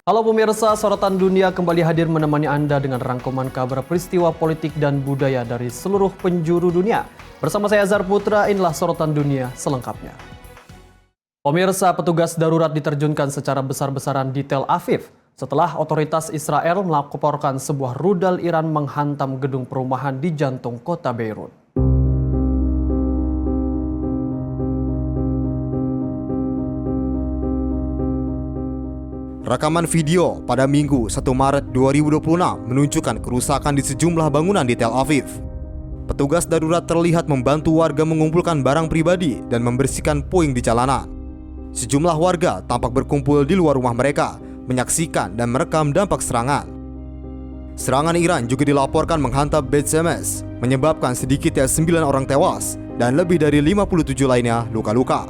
Halo pemirsa, sorotan dunia kembali hadir menemani Anda dengan rangkuman kabar peristiwa politik dan budaya dari seluruh penjuru dunia. Bersama saya Azhar Putra, inilah sorotan dunia selengkapnya. Pemirsa, petugas darurat diterjunkan secara besar-besaran di Tel Aviv setelah otoritas Israel melaporkan sebuah rudal Iran menghantam gedung perumahan di jantung kota Beirut. Rekaman video pada Minggu 1 Maret 2026 menunjukkan kerusakan di sejumlah bangunan di Tel Aviv. Petugas darurat terlihat membantu warga mengumpulkan barang pribadi dan membersihkan puing di jalanan. Sejumlah warga tampak berkumpul di luar rumah mereka, menyaksikan dan merekam dampak serangan. Serangan Iran juga dilaporkan menghantam Beit Shemesh, menyebabkan sedikitnya 9 orang tewas dan lebih dari 57 lainnya luka-luka.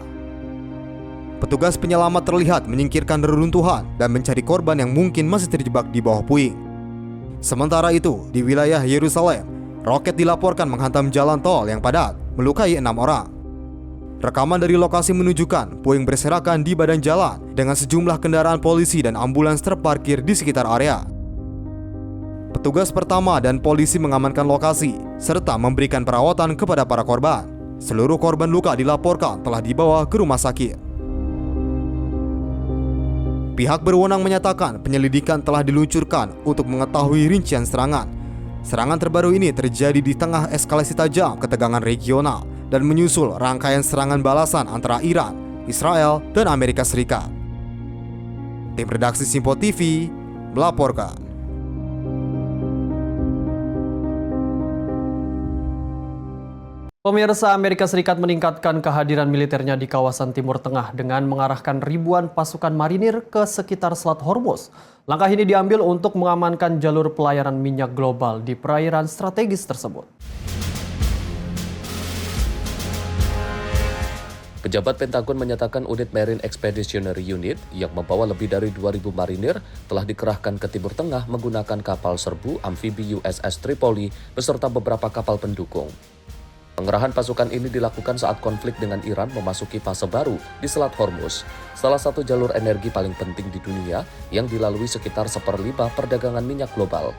Petugas penyelamat terlihat menyingkirkan reruntuhan dan mencari korban yang mungkin masih terjebak di bawah puing. Sementara itu, di wilayah Yerusalem, roket dilaporkan menghantam jalan tol yang padat, melukai 6 orang. Rekaman dari lokasi menunjukkan puing berserakan di badan jalan dengan sejumlah kendaraan polisi dan ambulans terparkir di sekitar area. Petugas pertama dan polisi mengamankan lokasi serta memberikan perawatan kepada para korban. Seluruh korban luka dilaporkan telah dibawa ke rumah sakit. Pihak berwenang menyatakan penyelidikan telah diluncurkan untuk mengetahui rincian serangan. Serangan terbaru ini terjadi di tengah eskalasi tajam ketegangan regional dan menyusul rangkaian serangan balasan antara Iran, Israel, dan Amerika Serikat. Tim redaksi Simpo TV melaporkan. Pemirsa, Amerika Serikat meningkatkan kehadiran militernya di kawasan Timur Tengah dengan mengarahkan ribuan pasukan marinir ke sekitar Selat Hormuz. Langkah ini diambil untuk mengamankan jalur pelayaran minyak global di perairan strategis tersebut. Pejabat Pentagon menyatakan unit Marine Expeditionary Unit yang membawa lebih dari 2.000 marinir telah dikerahkan ke Timur Tengah menggunakan kapal serbu amfibi USS Tripoli beserta beberapa kapal pendukung. Pengerahan pasukan ini dilakukan saat konflik dengan Iran memasuki fase baru di Selat Hormuz, salah satu jalur energi paling penting di dunia yang dilalui sekitar 1/5 perdagangan minyak global.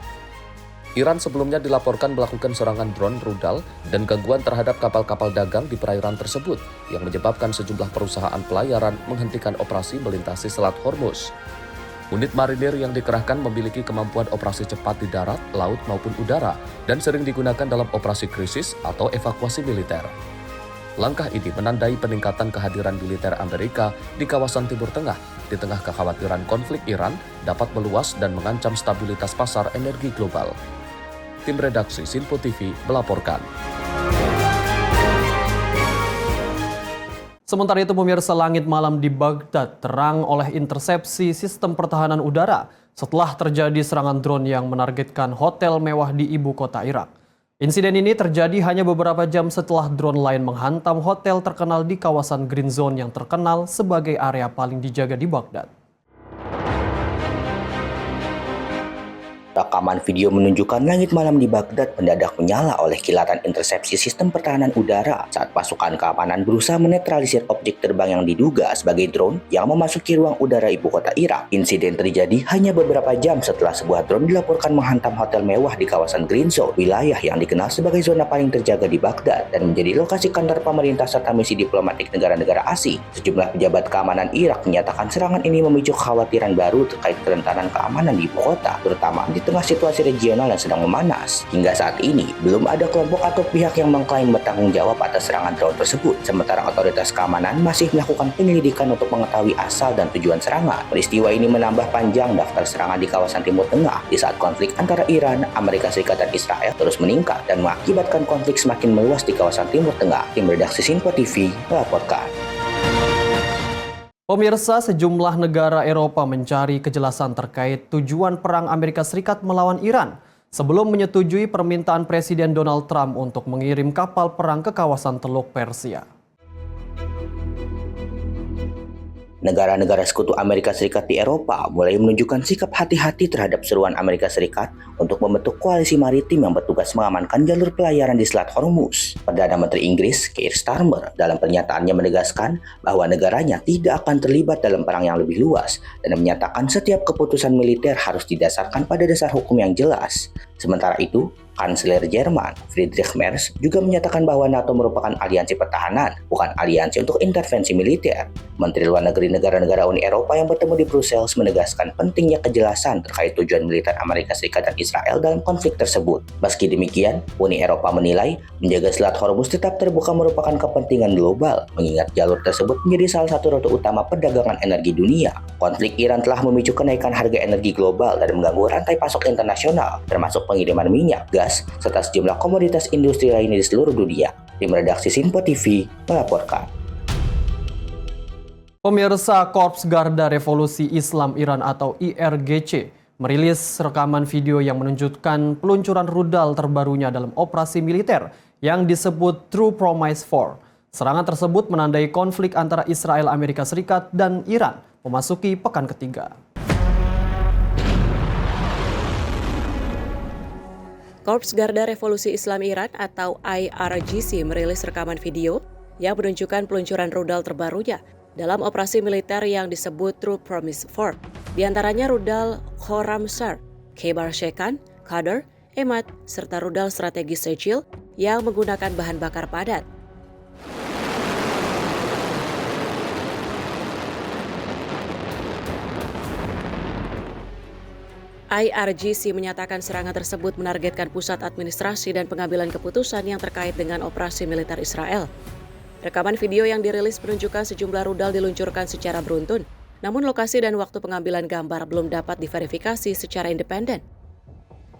Iran sebelumnya dilaporkan melakukan serangan drone rudal dan gangguan terhadap kapal-kapal dagang di perairan tersebut yang menyebabkan sejumlah perusahaan pelayaran menghentikan operasi melintasi Selat Hormuz. Unit marinir yang dikerahkan memiliki kemampuan operasi cepat di darat, laut maupun udara dan sering digunakan dalam operasi krisis atau evakuasi militer. Langkah ini menandai peningkatan kehadiran militer Amerika di kawasan Timur Tengah di tengah kekhawatiran konflik Iran dapat meluas dan mengancam stabilitas pasar energi global. Tim redaksi Simpo TV melaporkan. Sementara itu pemirsa, langit malam di Baghdad terang oleh intersepsi sistem pertahanan udara setelah terjadi serangan drone yang menargetkan hotel mewah di ibu kota Irak. Insiden ini terjadi hanya beberapa jam setelah drone lain menghantam hotel terkenal di kawasan Green Zone yang terkenal sebagai area paling dijaga di Baghdad. Rekaman video menunjukkan langit malam di Baghdad mendadak menyala oleh kilatan intersepsi sistem pertahanan udara saat pasukan keamanan berusaha menetralisir objek terbang yang diduga sebagai drone yang memasuki ruang udara ibu kota Irak. Insiden terjadi hanya beberapa jam setelah sebuah drone dilaporkan menghantam hotel mewah di kawasan Green Zone, wilayah yang dikenal sebagai zona paling terjaga di Baghdad dan menjadi lokasi kantor pemerintah serta misi diplomatik negara-negara asing. Sejumlah pejabat keamanan Irak menyatakan serangan ini memicu kekhawatiran baru terkait kerentanan keamanan di ibu kota, terutama di tengah situasi regional yang sedang memanas. Hingga saat ini, belum ada kelompok atau pihak yang mengklaim bertanggung jawab atas serangan drone tersebut. Sementara otoritas keamanan masih melakukan penyelidikan untuk mengetahui asal dan tujuan serangan. Peristiwa ini menambah panjang daftar serangan di kawasan Timur Tengah di saat konflik antara Iran, Amerika Serikat, dan Israel terus meningkat dan mengakibatkan konflik semakin meluas di kawasan Timur Tengah. Tim redaksi Simpo TV melaporkan. Pemirsa, sejumlah negara Eropa mencari kejelasan terkait tujuan perang Amerika Serikat melawan Iran sebelum menyetujui permintaan Presiden Donald Trump untuk mengirim kapal perang ke kawasan Teluk Persia. negara-negara sekutu Amerika Serikat di Eropa mulai menunjukkan sikap hati-hati terhadap seruan Amerika Serikat untuk membentuk koalisi maritim yang bertugas mengamankan jalur pelayaran di Selat Hormuz. Perdana Menteri Inggris, Keir Starmer, dalam pernyataannya menegaskan bahwa negaranya tidak akan terlibat dalam perang yang lebih luas dan menyatakan setiap keputusan militer harus didasarkan pada dasar hukum yang jelas. Sementara itu, Kanselir Jerman, Friedrich Merz, juga menyatakan bahwa NATO merupakan aliansi pertahanan, bukan aliansi untuk intervensi militer. Menteri Luar Negeri negara-negara Uni Eropa yang bertemu di Brussels menegaskan pentingnya kejelasan terkait tujuan militer Amerika Serikat dan Israel dalam konflik tersebut. Meski demikian, Uni Eropa menilai menjaga Selat Hormuz tetap terbuka merupakan kepentingan global, mengingat jalur tersebut menjadi salah satu rute utama perdagangan energi dunia. Konflik Iran telah memicu kenaikan harga energi global dan mengganggu rantai pasok internasional, termasuk pengiriman minyak, gas, serta sejumlah komoditas industri lainnya di seluruh dunia. Tim redaksi Sinpo TV melaporkan. Pemirsa, Korps Garda Revolusi Islam Iran atau IRGC merilis rekaman video yang menunjukkan peluncuran rudal terbarunya dalam operasi militer yang disebut True Promise 4. Serangan tersebut menandai konflik antara Israel, Amerika Serikat, dan Iran memasuki pekan ketiga. Korps Garda Revolusi Islam Iran atau IRGC merilis rekaman video yang menunjukkan peluncuran rudal terbarunya dalam operasi militer yang disebut True Promise 4. Di antaranya rudal Khorramshahr, Khaybar Shekan, Qadr, Emad, serta rudal strategis Sejil yang menggunakan bahan bakar padat. IRGC menyatakan serangan tersebut menargetkan pusat administrasi dan pengambilan keputusan yang terkait dengan operasi militer Israel. Rekaman video yang dirilis menunjukkan sejumlah rudal diluncurkan secara beruntun, namun lokasi dan waktu pengambilan gambar belum dapat diverifikasi secara independen.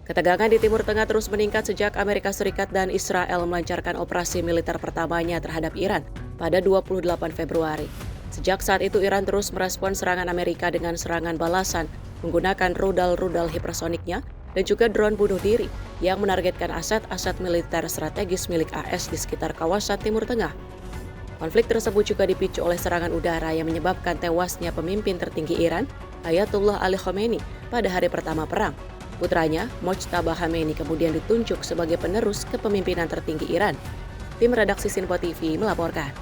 Ketegangan di Timur Tengah terus meningkat sejak Amerika Serikat dan Israel melancarkan operasi militer pertamanya terhadap Iran pada 28 Februari. Sejak saat itu Iran terus merespon serangan Amerika dengan serangan balasan menggunakan rudal-rudal hipersoniknya dan juga drone bunuh diri yang menargetkan aset-aset militer strategis milik AS di sekitar kawasan Timur Tengah. Konflik tersebut juga dipicu oleh serangan udara yang menyebabkan tewasnya pemimpin tertinggi Iran, Ayatollah Ali Khamenei, pada hari pertama perang. Putranya, Mojtaba Khamenei, kemudian ditunjuk sebagai penerus kepemimpinan tertinggi Iran. Tim redaksi Sinpo TV melaporkan.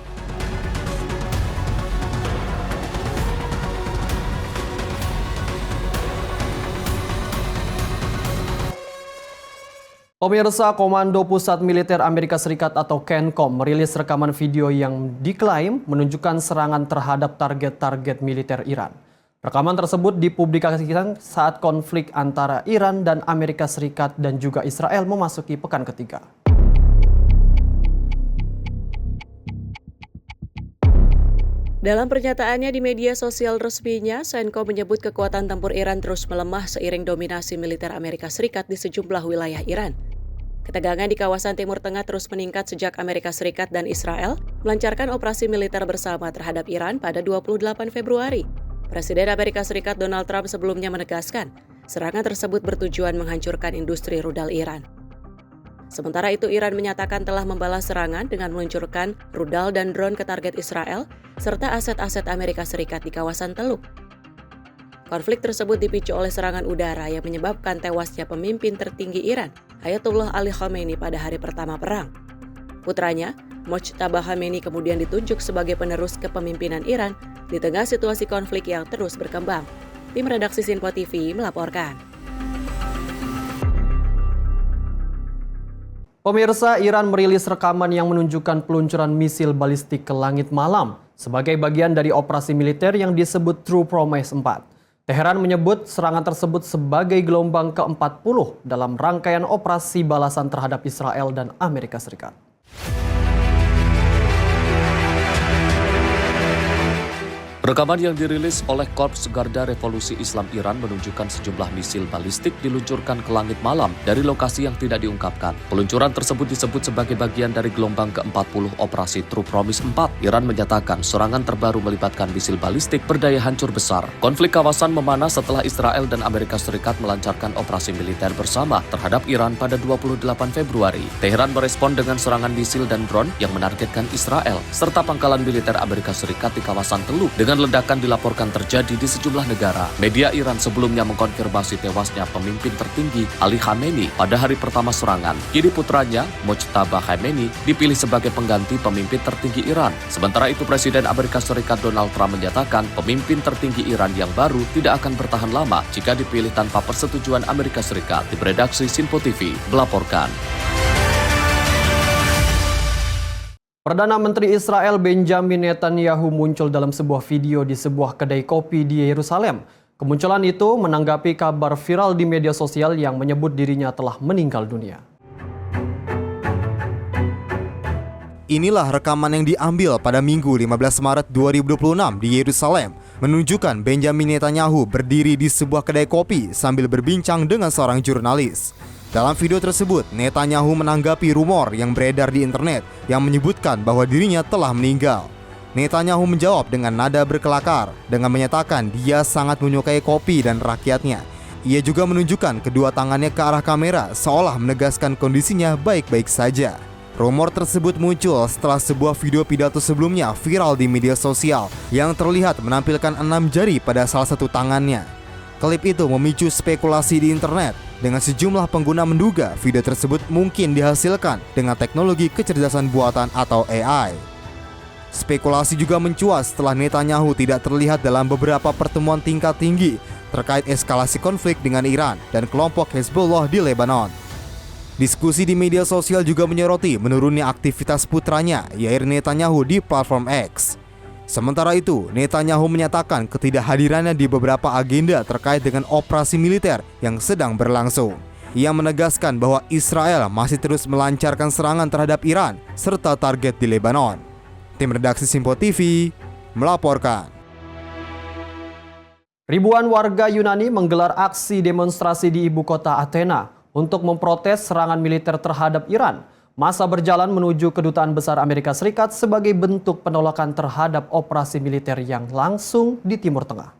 Pemirsa, Komando Pusat Militer Amerika Serikat atau CENTCOM merilis rekaman video yang diklaim menunjukkan serangan terhadap target-target militer Iran. Rekaman tersebut dipublikasikan saat konflik antara Iran dan Amerika Serikat dan juga Israel memasuki pekan ketiga. Dalam pernyataannya di media sosial resminya, CENTCOM menyebut kekuatan tempur Iran terus melemah seiring dominasi militer Amerika Serikat di sejumlah wilayah Iran. Ketegangan di kawasan Timur Tengah terus meningkat sejak Amerika Serikat dan Israel melancarkan operasi militer bersama terhadap Iran pada 28 Februari. Presiden Amerika Serikat Donald Trump sebelumnya menegaskan, serangan tersebut bertujuan menghancurkan industri rudal Iran. Sementara itu, Iran menyatakan telah membalas serangan dengan meluncurkan rudal dan drone ke target Israel serta aset-aset Amerika Serikat di kawasan Teluk. Konflik tersebut dipicu oleh serangan udara yang menyebabkan tewasnya pemimpin tertinggi Iran, Ayatollah Ali Khamenei, pada hari pertama perang. Putranya, Mojtaba Khamenei, kemudian ditunjuk sebagai penerus kepemimpinan Iran di tengah situasi konflik yang terus berkembang. Tim redaksi Sinpo TV melaporkan. Pemirsa, Iran merilis rekaman yang menunjukkan peluncuran misil balistik ke langit malam sebagai bagian dari operasi militer yang disebut True Promise 4. Teheran menyebut serangan tersebut sebagai gelombang ke-40 dalam rangkaian operasi balasan terhadap Israel dan Amerika Serikat. Rekaman yang dirilis oleh Korps Garda Revolusi Islam Iran menunjukkan sejumlah misil balistik diluncurkan ke langit malam dari lokasi yang tidak diungkapkan. Peluncuran tersebut disebut sebagai bagian dari gelombang ke-40 operasi True Promise 4. Iran menyatakan serangan terbaru melibatkan misil balistik berdaya hancur besar. Konflik kawasan memanas setelah Israel dan Amerika Serikat melancarkan operasi militer bersama terhadap Iran pada 28 Februari. Teheran merespon dengan serangan misil dan drone yang menargetkan Israel serta pangkalan militer Amerika Serikat di kawasan Teluk dengan ledakan dilaporkan terjadi di sejumlah negara. Media Iran sebelumnya mengkonfirmasi tewasnya pemimpin tertinggi Ali Khamenei pada hari pertama serangan. Kini putranya, Mojtaba Khamenei, dipilih sebagai pengganti pemimpin tertinggi Iran. Sementara itu, Presiden Amerika Serikat Donald Trump menyatakan pemimpin tertinggi Iran yang baru tidak akan bertahan lama jika dipilih tanpa persetujuan Amerika Serikat. Tim redaksi Sinpo TV melaporkan. Perdana Menteri Israel Benjamin Netanyahu muncul dalam sebuah video di sebuah kedai kopi di Yerusalem. Kemunculan itu menanggapi kabar viral di media sosial yang menyebut dirinya telah meninggal dunia. Inilah rekaman yang diambil pada Minggu 15 Maret 2026 di Yerusalem, menunjukkan Benjamin Netanyahu berdiri di sebuah kedai kopi sambil berbincang dengan seorang jurnalis. Dalam video tersebut, Netanyahu menanggapi rumor yang beredar di internet yang menyebutkan bahwa dirinya telah meninggal. Netanyahu menjawab dengan nada berkelakar dengan menyatakan dia sangat menyukai kopi dan rakyatnya. Ia juga menunjukkan kedua tangannya ke arah kamera seolah menegaskan kondisinya baik-baik saja. Rumor tersebut muncul setelah sebuah video pidato sebelumnya viral di media sosial yang terlihat menampilkan 6 jari pada salah satu tangannya. Klip itu memicu spekulasi di internet dengan sejumlah pengguna menduga video tersebut mungkin dihasilkan dengan teknologi kecerdasan buatan atau AI. Spekulasi juga mencuat setelah Netanyahu tidak terlihat dalam beberapa pertemuan tingkat tinggi terkait eskalasi konflik dengan Iran dan kelompok Hezbollah di Lebanon. Diskusi di media sosial juga menyoroti menurunnya aktivitas putranya, Yair Netanyahu, di platform X. Sementara itu, Netanyahu menyatakan ketidakhadirannya di beberapa agenda terkait dengan operasi militer yang sedang berlangsung. Ia menegaskan bahwa Israel masih terus melancarkan serangan terhadap Iran serta target di Lebanon. Tim redaksi Sinpo TV melaporkan. Ribuan warga Yunani menggelar aksi demonstrasi di ibu kota Athena untuk memprotes serangan militer terhadap Iran. Masa berjalan menuju Kedutaan Besar Amerika Serikat sebagai bentuk penolakan terhadap operasi militer yang langsung di Timur Tengah.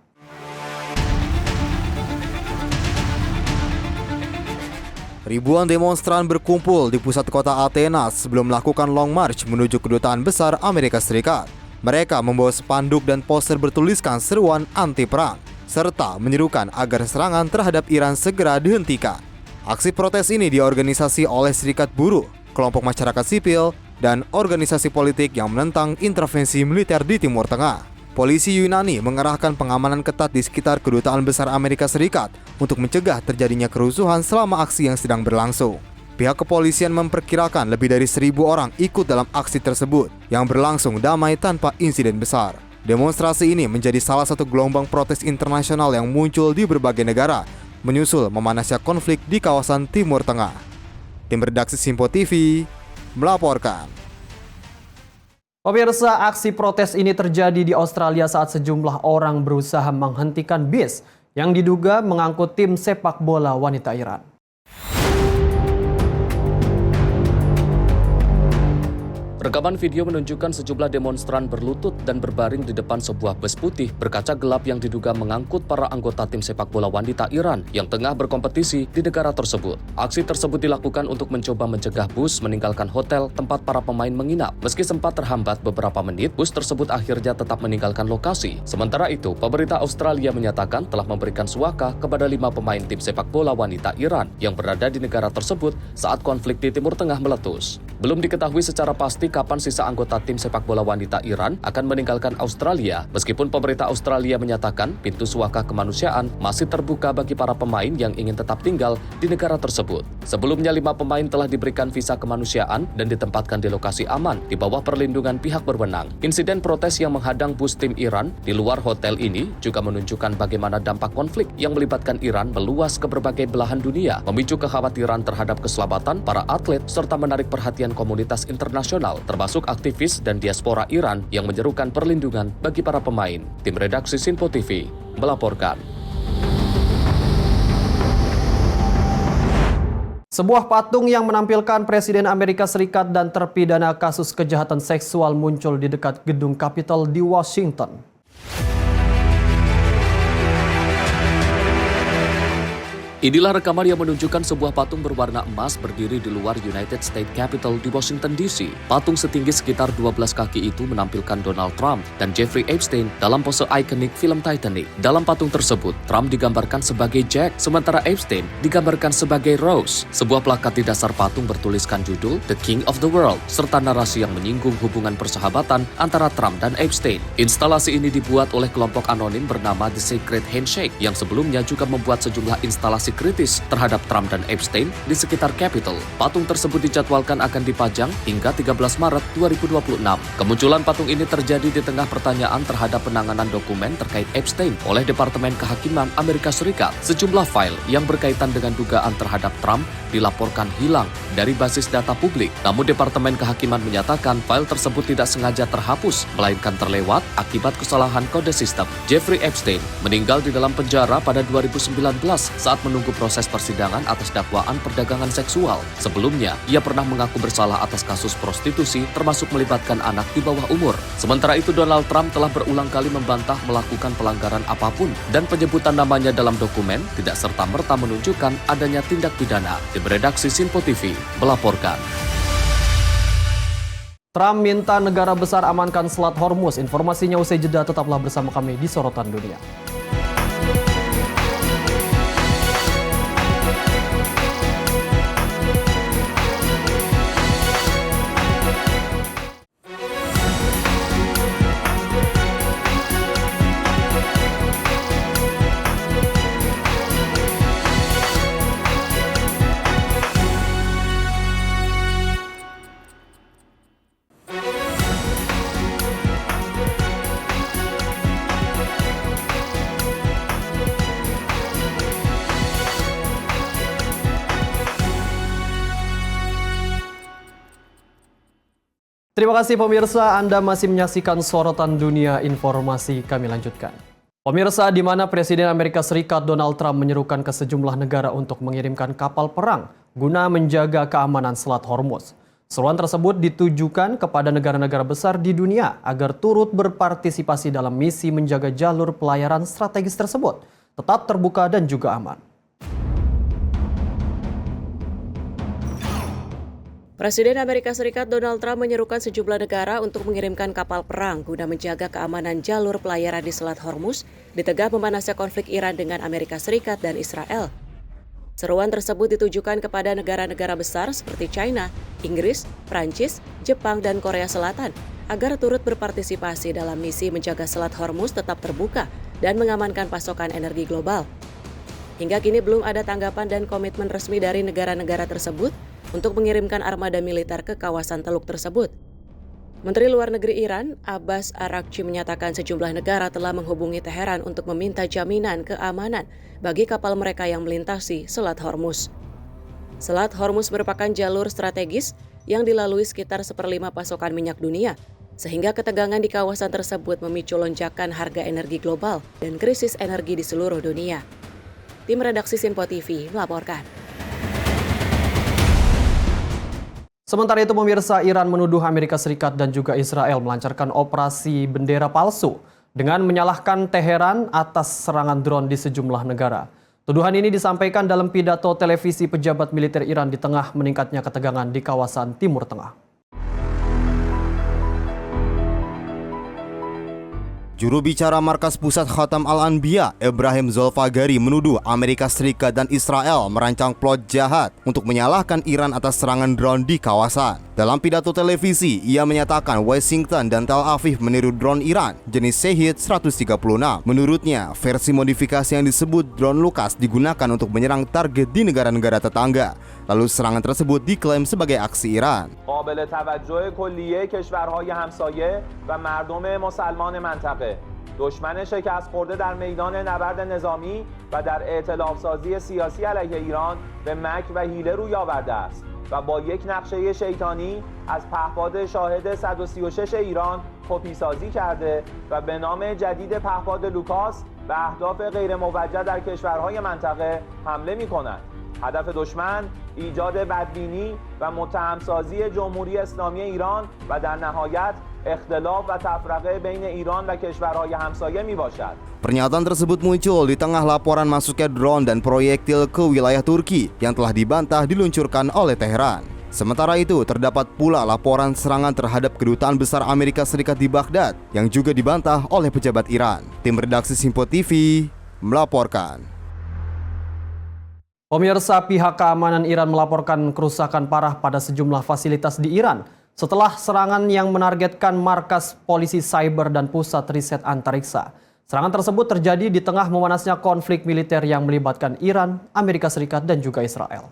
Ribuan demonstran berkumpul di pusat kota Athena sebelum melakukan long march menuju Kedutaan Besar Amerika Serikat. Mereka membawa spanduk dan poster bertuliskan seruan anti-perang, serta menyerukan agar serangan terhadap Iran segera dihentikan. Aksi protes ini diorganisasi oleh Serikat Buruh, kelompok masyarakat sipil, dan organisasi politik yang menentang intervensi militer di Timur Tengah. Polisi Yunani mengerahkan pengamanan ketat di sekitar Kedutaan Besar Amerika Serikat untuk mencegah terjadinya kerusuhan selama aksi yang sedang berlangsung. Pihak kepolisian memperkirakan lebih dari 1.000 orang ikut dalam aksi tersebut yang berlangsung damai tanpa insiden besar. Demonstrasi ini menjadi salah satu gelombang protes internasional yang muncul di berbagai negara, menyusul memanasnya konflik di kawasan Timur Tengah. Tim redaksi Sinpo TV melaporkan. Pemirsa, aksi protes ini terjadi di Australia saat sejumlah orang berusaha menghentikan bis yang diduga mengangkut tim sepak bola wanita Iran. Rekaman video menunjukkan sejumlah demonstran berlutut dan berbaring di depan sebuah bus putih berkaca gelap yang diduga mengangkut para anggota tim sepak bola wanita Iran yang tengah berkompetisi di negara tersebut. Aksi tersebut dilakukan untuk mencoba mencegah bus meninggalkan hotel tempat para pemain menginap. Meski sempat terhambat beberapa menit, bus tersebut akhirnya tetap meninggalkan lokasi. Sementara itu, pemerintah Australia menyatakan telah memberikan suaka kepada 5 pemain tim sepak bola wanita Iran yang berada di negara tersebut saat konflik di Timur Tengah meletus. Belum diketahui secara pasti kapan sisa anggota tim sepak bola wanita Iran akan meninggalkan Australia, meskipun pemerintah Australia menyatakan pintu suaka kemanusiaan masih terbuka bagi para pemain yang ingin tetap tinggal di negara tersebut. Sebelumnya 5 pemain telah diberikan visa kemanusiaan dan ditempatkan di lokasi aman di bawah perlindungan pihak berwenang. Insiden protes yang menghadang bus tim Iran di luar hotel ini juga menunjukkan bagaimana dampak konflik yang melibatkan Iran meluas ke berbagai belahan dunia, memicu kekhawatiran terhadap keselamatan para atlet serta menarik perhatian komunitas internasional, termasuk aktivis dan diaspora Iran yang menyerukan perlindungan bagi para pemain. Tim redaksi Sinpo TV melaporkan. Sebuah patung yang menampilkan Presiden Amerika Serikat dan terpidana kasus kejahatan seksual muncul di dekat gedung Capitol di Washington. Inilah rekaman yang menunjukkan sebuah patung berwarna emas berdiri di luar United States Capitol di Washington DC. Patung setinggi sekitar 12 kaki itu menampilkan Donald Trump dan Jeffrey Epstein dalam pose ikonik film Titanic. Dalam patung tersebut, Trump digambarkan sebagai Jack, sementara Epstein digambarkan sebagai Rose. Sebuah plakat di dasar patung bertuliskan judul The King of the World, serta narasi yang menyinggung hubungan persahabatan antara Trump dan Epstein. Instalasi ini dibuat oleh kelompok anonim bernama The Secret Handshake, yang sebelumnya juga membuat sejumlah instalasi kritis terhadap Trump dan Epstein di sekitar Capitol. Patung tersebut dijadwalkan akan dipajang hingga 13 Maret 2026. Kemunculan patung ini terjadi di tengah pertanyaan terhadap penanganan dokumen terkait Epstein oleh Departemen Kehakiman Amerika Serikat. Sejumlah file yang berkaitan dengan dugaan terhadap Trump dilaporkan hilang dari basis data publik. Namun Departemen Kehakiman menyatakan file tersebut tidak sengaja terhapus, melainkan terlewat akibat kesalahan kode sistem. Jeffrey Epstein meninggal di dalam penjara pada 2019 saat menunggu proses persidangan atas dakwaan perdagangan seksual. Sebelumnya, ia pernah mengaku bersalah atas kasus prostitusi termasuk melibatkan anak di bawah umur. Sementara itu, Donald Trump telah berulang kali membantah melakukan pelanggaran apapun dan penyebutan namanya dalam dokumen tidak serta-merta menunjukkan adanya tindak pidana. Tim redaksi Sinpo TV melaporkan. Trump minta negara besar amankan Selat Hormuz. Informasinya usai jeda, tetaplah bersama kami di Sorotan Dunia. Terima kasih pemirsa, Anda masih menyaksikan Sorotan Dunia. Informasi kami lanjutkan. Pemirsa, di mana Presiden Amerika Serikat Donald Trump menyerukan ke sejumlah negara untuk mengirimkan kapal perang guna menjaga keamanan Selat Hormuz. Seruan tersebut ditujukan kepada negara-negara besar di dunia agar turut berpartisipasi dalam misi menjaga jalur pelayaran strategis tersebut tetap terbuka dan juga aman. Presiden Amerika Serikat Donald Trump menyerukan sejumlah negara untuk mengirimkan kapal perang guna menjaga keamanan jalur pelayaran di Selat Hormuz di tengah memanasnya konflik Iran dengan Amerika Serikat dan Israel. Seruan tersebut ditujukan kepada negara-negara besar seperti China, Inggris, Prancis, Jepang, dan Korea Selatan agar turut berpartisipasi dalam misi menjaga Selat Hormuz tetap terbuka dan mengamankan pasokan energi global. Hingga kini belum ada tanggapan dan komitmen resmi dari negara-negara tersebut untuk mengirimkan armada militer ke kawasan teluk tersebut. Menteri Luar Negeri Iran, Abbas Araghchi, menyatakan sejumlah negara telah menghubungi Teheran untuk meminta jaminan keamanan bagi kapal mereka yang melintasi Selat Hormuz. Selat Hormuz merupakan jalur strategis yang dilalui sekitar 1/5 pasokan minyak dunia, sehingga ketegangan di kawasan tersebut memicu lonjakan harga energi global dan krisis energi di seluruh dunia. Tim redaksi Sinpo TV melaporkan. Sementara itu pemirsa, Iran menuduh Amerika Serikat dan juga Israel melancarkan operasi bendera palsu dengan menyalahkan Teheran atas serangan drone di sejumlah negara. Tuduhan ini disampaikan dalam pidato televisi pejabat militer Iran di tengah meningkatnya ketegangan di kawasan Timur Tengah. Juru bicara Markas Pusat Khatam Al-Anbiya, Ibrahim Zolfagari, menuduh Amerika Serikat dan Israel merancang plot jahat untuk menyalahkan Iran atas serangan drone di kawasan. Dalam pidato televisi, ia menyatakan Washington dan Tel Aviv meniru drone Iran jenis Shahed 136. Menurutnya, versi modifikasi yang disebut drone Lucas digunakan untuk menyerang target di negara-negara tetangga. Lalu serangan tersebut diklaim sebagai aksi Iran. قابل توجه کلیه کشورهای همسایه و مردم مسلمان منطقه دشمن شکست خورده در میدان نبرد نظامی و در ائتلاف سازی سیاسی علیه ایران به مکر و حیله روی آورده است و با یک نقشه شیطانی از پهپاد شاهد 136 ایران کپی سازی کرده و به نام جدید پهپاد لوکاس به اهداف غیر موجه در کشورهای منطقه حمله می‌کند. هدف دشمن ایجاد بدبینی و متهمسازی جمهوری اسلامی ایران و در نهایت اختلاف و تفرقه بین ایران و کشورهای همسایه میباشد. Pernyataan tersebut muncul di tengah laporan masuknya drone dan proyektil ke wilayah Turki yang telah dibantah diluncurkan oleh Teheran. Sementara itu, terdapat pula laporan serangan terhadap kedutaan besar Amerika Serikat di Baghdad yang juga dibantah oleh pejabat Iran. Tim redaksi Simpo TV melaporkan. Pemirsa, pihak keamanan Iran melaporkan kerusakan parah pada sejumlah fasilitas di Iran setelah serangan yang menargetkan markas polisi cyber dan pusat riset antariksa. Serangan tersebut terjadi di tengah memanasnya konflik militer yang melibatkan Iran, Amerika Serikat, dan juga Israel.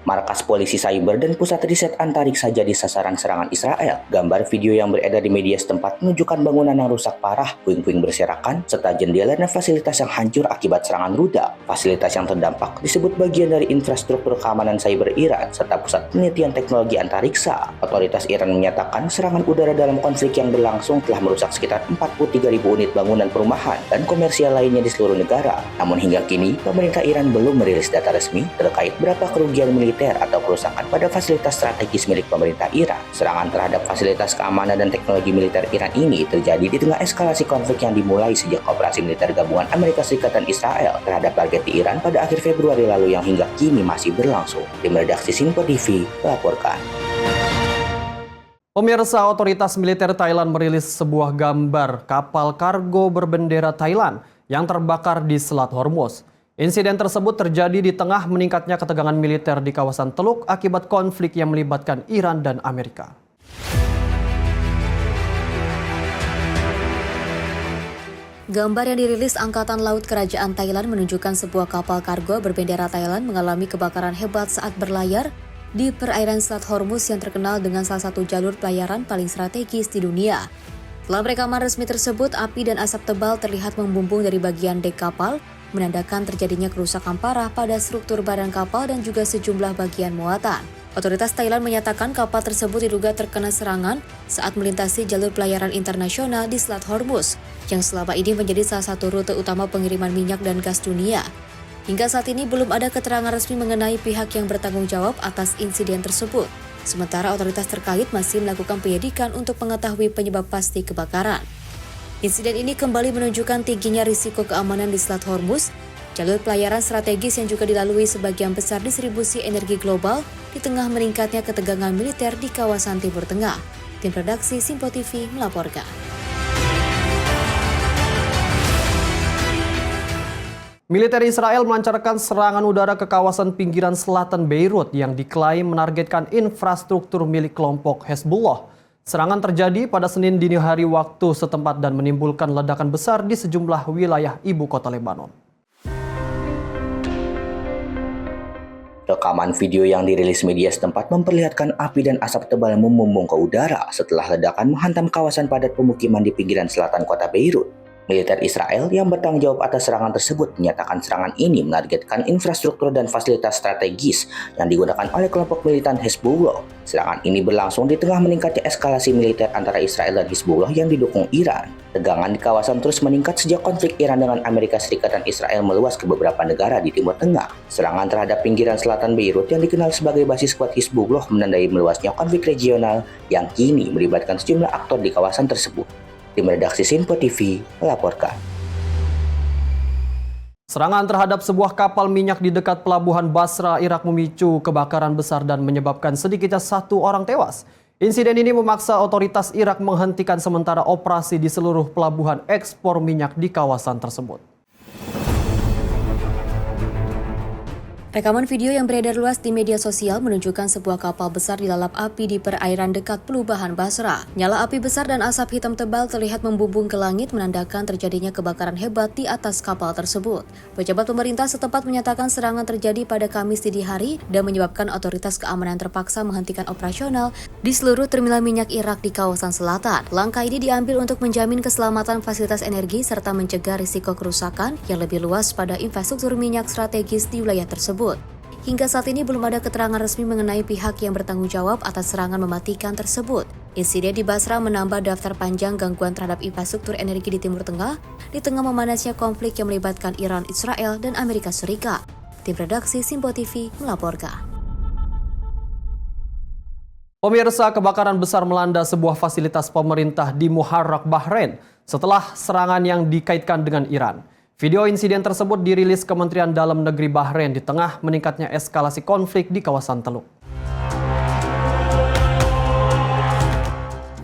Markas polisi cyber dan pusat riset antariksa jadi sasaran serangan Israel. Gambar video yang beredar di media setempat menunjukkan bangunan yang rusak parah, puing-puing berserakan, serta jendela dan fasilitas yang hancur akibat serangan rudal. Fasilitas yang terdampak disebut bagian dari infrastruktur keamanan cyber Iran serta pusat penelitian teknologi antariksa. Otoritas Iran menyatakan serangan udara dalam konflik yang berlangsung telah merusak sekitar 43.000 unit bangunan perumahan dan komersial lainnya di seluruh negara. Namun hingga kini, pemerintah Iran belum merilis data resmi terkait berapa kerugian militer atau kerusakan pada fasilitas strategis milik pemerintah Iran. Serangan terhadap fasilitas keamanan dan teknologi militer Iran ini terjadi di tengah eskalasi konflik yang dimulai sejak operasi militer gabungan Amerika Serikat dan Israel terhadap target di Iran pada akhir Februari lalu yang hingga kini masih berlangsung. Tim redaksi Simpo TV melaporkan. Pemirsa, otoritas militer Thailand merilis sebuah gambar kapal kargo berbendera Thailand yang terbakar di Selat Hormuz. Insiden tersebut terjadi di tengah meningkatnya ketegangan militer di kawasan Teluk akibat konflik yang melibatkan Iran dan Amerika. Gambar yang dirilis Angkatan Laut Kerajaan Thailand menunjukkan sebuah kapal kargo berbendera Thailand mengalami kebakaran hebat saat berlayar di perairan Selat Hormuz yang terkenal dengan salah satu jalur pelayaran paling strategis di dunia. Dalam rekaman resmi tersebut, api dan asap tebal terlihat membumbung dari bagian dek kapal, menandakan terjadinya kerusakan parah pada struktur badan kapal dan juga sejumlah bagian muatan. Otoritas Thailand menyatakan kapal tersebut diduga terkena serangan saat melintasi jalur pelayaran internasional di Selat Hormuz, yang selama ini menjadi salah satu rute utama pengiriman minyak dan gas dunia. Hingga saat ini belum ada keterangan resmi mengenai pihak yang bertanggung jawab atas insiden tersebut. Sementara otoritas terkait masih melakukan penyelidikan untuk mengetahui penyebab pasti kebakaran. Insiden ini kembali menunjukkan tingginya risiko keamanan di Selat Hormuz, jalur pelayaran strategis yang juga dilalui sebagian besar distribusi energi global di tengah meningkatnya ketegangan militer di kawasan Timur Tengah. Tim redaksi Simpo TV melaporkan. Militer Israel melancarkan serangan udara ke kawasan pinggiran selatan Beirut yang diklaim menargetkan infrastruktur milik kelompok Hezbollah. Serangan terjadi pada Senin dini hari waktu setempat dan menimbulkan ledakan besar di sejumlah wilayah ibu kota Lebanon. Rekaman video yang dirilis media setempat memperlihatkan api dan asap tebal membumbung ke udara setelah ledakan menghantam kawasan padat pemukiman di pinggiran selatan kota Beirut. Militer Israel yang bertanggung jawab atas serangan tersebut menyatakan serangan ini menargetkan infrastruktur dan fasilitas strategis yang digunakan oleh kelompok militan Hezbollah. Serangan ini berlangsung di tengah meningkatnya eskalasi militer antara Israel dan Hezbollah yang didukung Iran. Tegangan di kawasan terus meningkat sejak konflik Iran dengan Amerika Serikat dan Israel meluas ke beberapa negara di Timur Tengah. Serangan terhadap pinggiran selatan Beirut yang dikenal sebagai basis kuat Hezbollah menandai meluasnya konflik regional yang kini melibatkan sejumlah aktor di kawasan tersebut. Tim redaksi Simpo TV melaporkan. Serangan terhadap sebuah kapal minyak di dekat pelabuhan Basra, Irak memicu kebakaran besar dan menyebabkan sedikitnya 1 orang tewas. Insiden ini memaksa otoritas Irak menghentikan sementara operasi di seluruh pelabuhan ekspor minyak di kawasan tersebut. Rekaman video yang beredar luas di media sosial menunjukkan sebuah kapal besar dilalap api di perairan dekat pelabuhan Basra. Nyala api besar dan asap hitam tebal terlihat membumbung ke langit menandakan terjadinya kebakaran hebat di atas kapal tersebut. Pejabat pemerintah setempat menyatakan serangan terjadi pada Kamis dini hari dan menyebabkan otoritas keamanan terpaksa menghentikan operasional di seluruh terminal minyak Irak di kawasan selatan. Langkah ini diambil untuk menjamin keselamatan fasilitas energi serta mencegah risiko kerusakan yang lebih luas pada infrastruktur minyak strategis di wilayah tersebut. Hingga saat ini belum ada keterangan resmi mengenai pihak yang bertanggung jawab atas serangan mematikan tersebut. Insiden di Basra menambah daftar panjang gangguan terhadap infrastruktur energi di Timur Tengah di tengah memanasnya konflik yang melibatkan Iran, Israel, dan Amerika Serikat. Tim redaksi Simpo TV melaporkan. Pemirsa, kebakaran besar melanda sebuah fasilitas pemerintah di Muharraq, Bahrain setelah serangan yang dikaitkan dengan Iran. Video insiden tersebut dirilis Kementerian Dalam Negeri Bahrain di tengah meningkatnya eskalasi konflik di kawasan Teluk.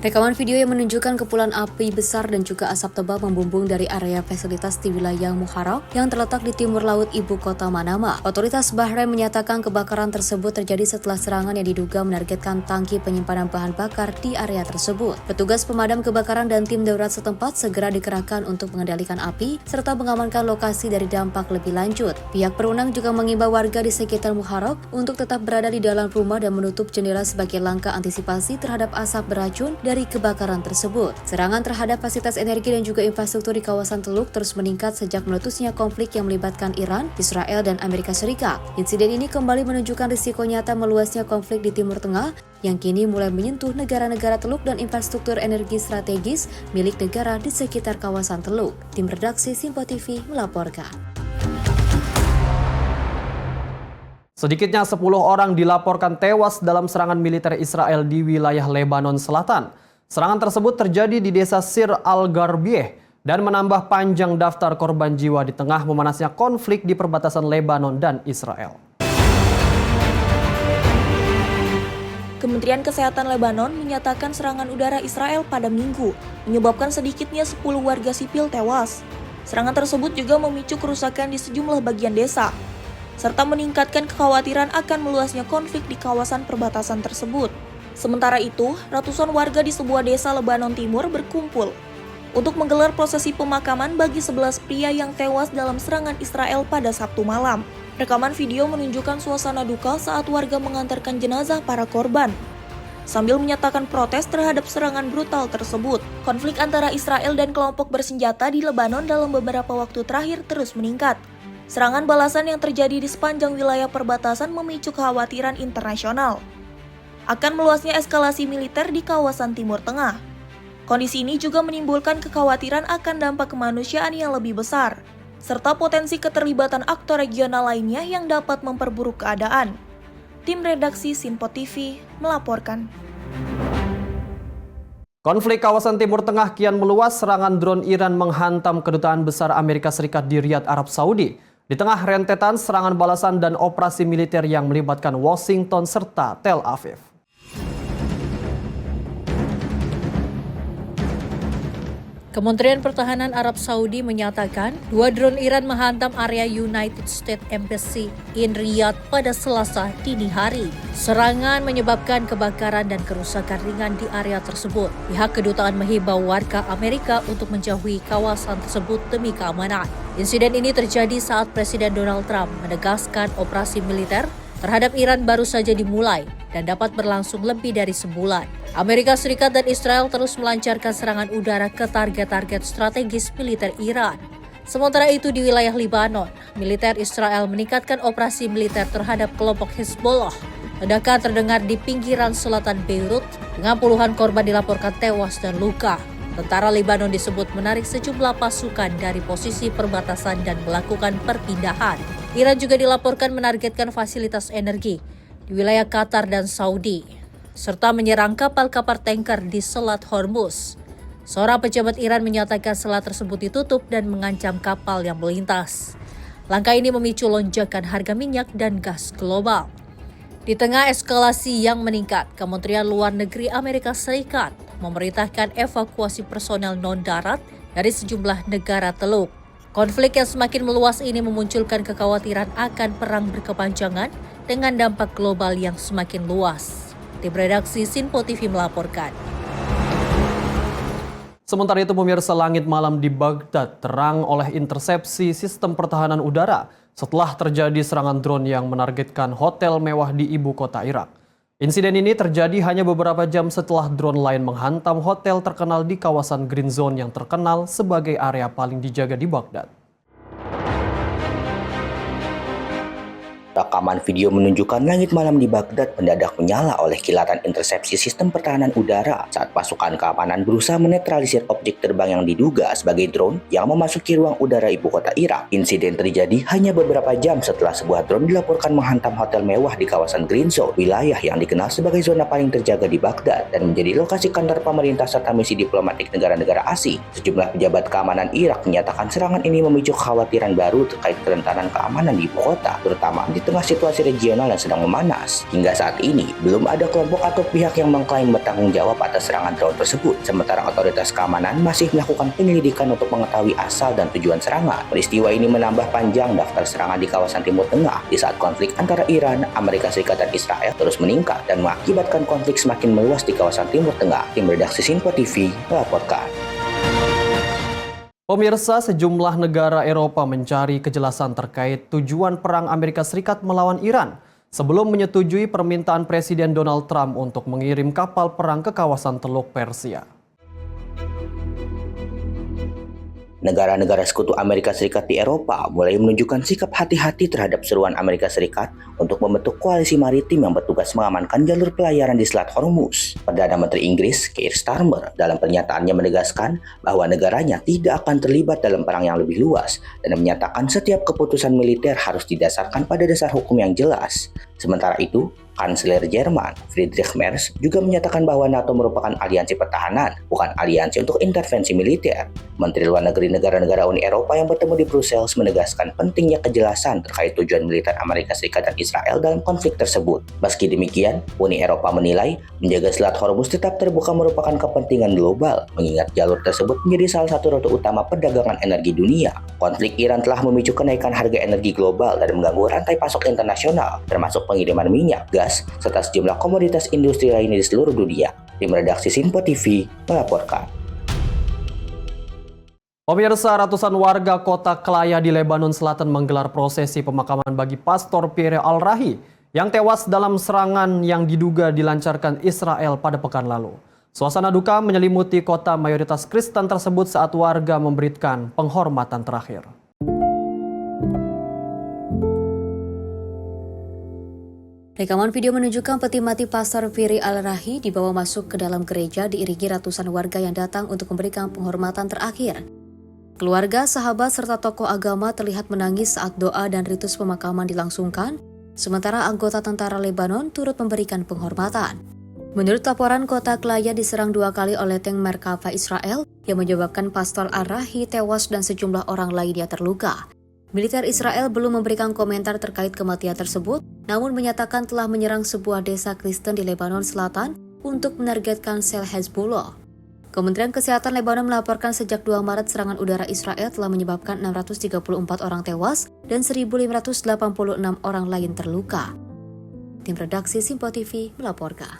Rekaman video yang menunjukkan kepulan api besar dan juga asap tebal membumbung dari area fasilitas di wilayah Muharraq yang terletak di timur laut ibu kota Manama. Otoritas Bahrain menyatakan kebakaran tersebut terjadi setelah serangan yang diduga menargetkan tangki penyimpanan bahan bakar di area tersebut. Petugas pemadam kebakaran dan tim darurat setempat segera dikerahkan untuk mengendalikan api serta mengamankan lokasi dari dampak lebih lanjut. Pihak berwenang juga mengimbau warga di sekitar Muharraq untuk tetap berada di dalam rumah dan menutup jendela sebagai langkah antisipasi terhadap asap beracun dari kebakaran tersebut. Serangan terhadap fasilitas energi dan juga infrastruktur di kawasan Teluk terus meningkat sejak meletusnya konflik yang melibatkan Iran, Israel, dan Amerika Serikat. Insiden ini kembali menunjukkan risiko nyata meluasnya konflik di Timur Tengah yang kini mulai menyentuh negara-negara Teluk dan infrastruktur energi strategis milik negara di sekitar kawasan Teluk. Tim redaksi Simpo TV melaporkan. Sedikitnya 10 orang dilaporkan tewas dalam serangan militer Israel di wilayah Lebanon Selatan. Serangan tersebut terjadi di desa Sir Al-Garbieh dan menambah panjang daftar korban jiwa di tengah memanasnya konflik di perbatasan Lebanon dan Israel. Kementerian Kesehatan Lebanon menyatakan serangan udara Israel pada Minggu menyebabkan sedikitnya 10 warga sipil tewas. Serangan tersebut juga memicu kerusakan di sejumlah bagian desa, serta meningkatkan kekhawatiran akan meluasnya konflik di kawasan perbatasan tersebut. Sementara itu, ratusan warga di sebuah desa Lebanon Timur berkumpul untuk menggelar prosesi pemakaman bagi 11 pria yang tewas dalam serangan Israel pada Sabtu malam. Rekaman video menunjukkan suasana duka saat warga mengantarkan jenazah para korban, sambil menyatakan protes terhadap serangan brutal tersebut. Konflik antara Israel dan kelompok bersenjata di Lebanon dalam beberapa waktu terakhir terus meningkat. Serangan balasan yang terjadi di sepanjang wilayah perbatasan memicu kekhawatiran internasional akan meluasnya eskalasi militer di kawasan Timur Tengah. Kondisi ini juga menimbulkan kekhawatiran akan dampak kemanusiaan yang lebih besar, serta potensi keterlibatan aktor regional lainnya yang dapat memperburuk keadaan. Tim redaksi Simpo TV melaporkan. Konflik kawasan Timur Tengah kian meluas. Serangan drone Iran menghantam kedutaan besar Amerika Serikat di Riyadh, Arab Saudi. Di tengah rentetan serangan balasan dan operasi militer yang melibatkan Washington serta Tel Aviv. Kementerian Pertahanan Arab Saudi menyatakan 2 drone Iran menghantam area United States Embassy in Riyadh pada Selasa dini hari. Serangan menyebabkan kebakaran dan kerusakan ringan di area tersebut. Pihak kedutaan menghimbau warga Amerika untuk menjauhi kawasan tersebut demi keamanan. Insiden ini terjadi saat Presiden Donald Trump menegaskan operasi militer terhadap Iran baru saja dimulai dan dapat berlangsung lebih dari sebulan. Amerika Serikat dan Israel terus melancarkan serangan udara ke target-target strategis militer Iran. Sementara itu di wilayah Lebanon, militer Israel meningkatkan operasi militer terhadap kelompok Hezbollah. Ledakan terdengar di pinggiran selatan Beirut dengan puluhan korban dilaporkan tewas dan luka. Tentara Lebanon disebut menarik sejumlah pasukan dari posisi perbatasan dan melakukan perpindahan. Iran juga dilaporkan menargetkan fasilitas energi di wilayah Qatar dan Saudi, serta menyerang kapal-kapal tanker di Selat Hormuz. Seorang pejabat Iran menyatakan selat tersebut ditutup dan mengancam kapal yang melintas. Langkah ini memicu lonjakan harga minyak dan gas global. Di tengah eskalasi yang meningkat, Kementerian Luar Negeri Amerika Serikat memerintahkan evakuasi personel non-darat dari sejumlah negara Teluk. Konflik yang semakin meluas ini memunculkan kekhawatiran akan perang berkepanjangan dengan dampak global yang semakin luas. Tim redaksi Simpo TV melaporkan. Sementara itu, pemirsa, langit malam di Baghdad terang oleh intersepsi sistem pertahanan udara setelah terjadi serangan drone yang menargetkan hotel mewah di ibu kota Irak. Insiden ini terjadi hanya beberapa jam setelah drone lain menghantam hotel terkenal di kawasan Green Zone yang terkenal sebagai area paling dijaga di Baghdad. Rekaman video menunjukkan langit malam di Baghdad mendadak menyala oleh kilatan intersepsi sistem pertahanan udara saat pasukan keamanan berusaha menetralisir objek terbang yang diduga sebagai drone yang memasuki ruang udara ibu kota Irak. Insiden terjadi hanya beberapa jam setelah sebuah drone dilaporkan menghantam hotel mewah di kawasan Green Zone, wilayah yang dikenal sebagai zona paling terjaga di Baghdad dan menjadi lokasi kantor pemerintah serta misi diplomatik negara-negara asing. Sejumlah pejabat keamanan Irak menyatakan serangan ini memicu kekhawatiran baru terkait kerentanan keamanan di ibu kota, terutama di tengah situasi regional yang sedang memanas. Hingga saat ini, belum ada kelompok atau pihak yang mengklaim bertanggung jawab atas serangan drone tersebut. Sementara otoritas keamanan masih melakukan penyelidikan untuk mengetahui asal dan tujuan serangan. Peristiwa ini menambah panjang daftar serangan di kawasan Timur Tengah di saat konflik antara Iran, Amerika Serikat, dan Israel terus meningkat dan mengakibatkan konflik semakin meluas di kawasan Timur Tengah. Tim redaksi Sinpo TV melaporkan. Pemirsa, sejumlah negara Eropa mencari kejelasan terkait tujuan perang Amerika Serikat melawan Iran sebelum menyetujui permintaan Presiden Donald Trump untuk mengirim kapal perang ke kawasan Teluk Persia. Negara-negara sekutu Amerika Serikat di Eropa mulai menunjukkan sikap hati-hati terhadap seruan Amerika Serikat untuk membentuk koalisi maritim yang bertugas mengamankan jalur pelayaran di Selat Hormuz. Perdana Menteri Inggris, Keir Starmer, dalam pernyataannya menegaskan bahwa negaranya tidak akan terlibat dalam perang yang lebih luas dan menyatakan setiap keputusan militer harus didasarkan pada dasar hukum yang jelas. Sementara itu, Kanselir Jerman, Friedrich Merz, juga menyatakan bahwa NATO merupakan aliansi pertahanan, bukan aliansi untuk intervensi militer. Menteri Luar Negeri negara-negara Uni Eropa yang bertemu di Brussels menegaskan pentingnya kejelasan terkait tujuan militer Amerika Serikat dan Israel dalam konflik tersebut. Meski demikian, Uni Eropa menilai menjaga Selat Hormuz tetap terbuka merupakan kepentingan global, mengingat jalur tersebut menjadi salah satu rute utama perdagangan energi dunia. Konflik Iran telah memicu kenaikan harga energi global dan mengganggu rantai pasok internasional, termasuk pengiriman minyak, gas, serta sejumlah komoditas industri lainnya di seluruh dunia. Tim redaksi Sinpo TV melaporkan. Pemirsa, ratusan warga kota Klaya di Lebanon Selatan menggelar prosesi pemakaman bagi Pastor Pierre Al-Rahi yang tewas dalam serangan yang diduga dilancarkan Israel pada pekan lalu. Suasana duka menyelimuti kota mayoritas Kristen tersebut saat warga memberikan penghormatan terakhir. Rekaman video menunjukkan peti mati Pastor Pierre Al-Rahi dibawa masuk ke dalam gereja diiringi ratusan warga yang datang untuk memberikan penghormatan terakhir. Keluarga, sahabat, serta tokoh agama terlihat menangis saat doa dan ritus pemakaman dilangsungkan, sementara anggota tentara Lebanon turut memberikan penghormatan. Menurut laporan, kota Klaya diserang 2 kali oleh tank Merkava Israel yang menyebabkan Pastor Al-Rahi tewas dan sejumlah orang lainnya terluka. Militer Israel belum memberikan komentar terkait kematian tersebut, namun menyatakan telah menyerang sebuah desa Kristen di Lebanon Selatan untuk menargetkan sel Hezbollah. Kementerian Kesehatan Lebanon melaporkan sejak 2 Maret serangan udara Israel telah menyebabkan 634 orang tewas dan 1.586 orang lain terluka. Tim redaksi Sinpo TV melaporkan.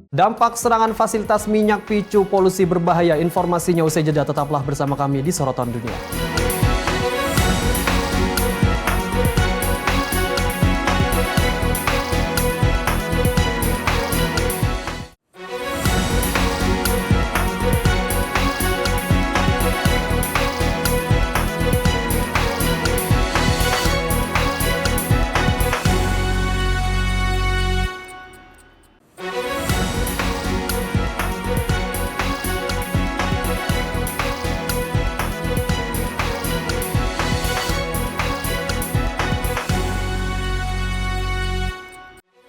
Dampak serangan fasilitas minyak picu polusi berbahaya. Informasinya usai jeda, tetaplah bersama kami di Sorotan Dunia.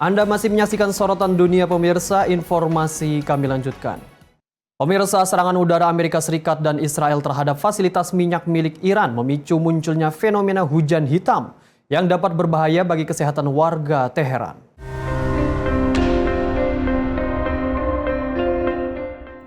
Anda masih menyaksikan Sorotan Dunia, pemirsa. Informasi kami lanjutkan. Pemirsa, serangan udara Amerika Serikat dan Israel terhadap fasilitas minyak milik Iran memicu munculnya fenomena hujan hitam yang dapat berbahaya bagi kesehatan warga Teheran.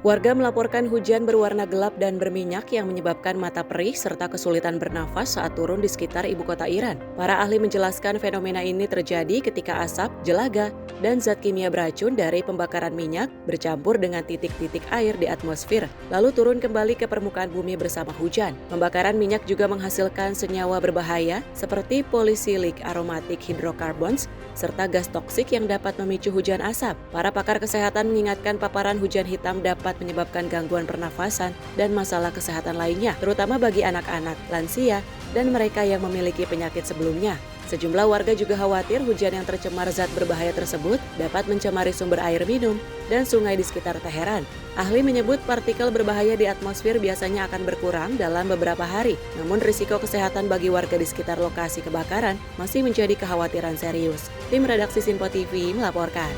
Warga melaporkan hujan berwarna gelap dan berminyak yang menyebabkan mata perih serta kesulitan bernafas saat turun di sekitar ibu kota Iran. Para ahli menjelaskan fenomena ini terjadi ketika asap, jelaga, dan zat kimia beracun dari pembakaran minyak bercampur dengan titik-titik air di atmosfer, lalu turun kembali ke permukaan bumi bersama hujan. Pembakaran minyak juga menghasilkan senyawa berbahaya seperti polycyclic aromatic hydrocarbons serta gas toksik yang dapat memicu hujan asap. Para pakar kesehatan mengingatkan paparan hujan hitam dapat dapat menyebabkan gangguan pernafasan dan masalah kesehatan lainnya, terutama bagi anak-anak, lansia, dan mereka yang memiliki penyakit sebelumnya. Sejumlah warga juga khawatir hujan yang tercemar zat berbahaya tersebut dapat mencemari sumber air minum dan sungai di sekitar Teheran. Ahli menyebut partikel berbahaya di atmosfer biasanya akan berkurang dalam beberapa hari, namun risiko kesehatan bagi warga di sekitar lokasi kebakaran masih menjadi kekhawatiran serius. Tim redaksi Sinpo TV melaporkan.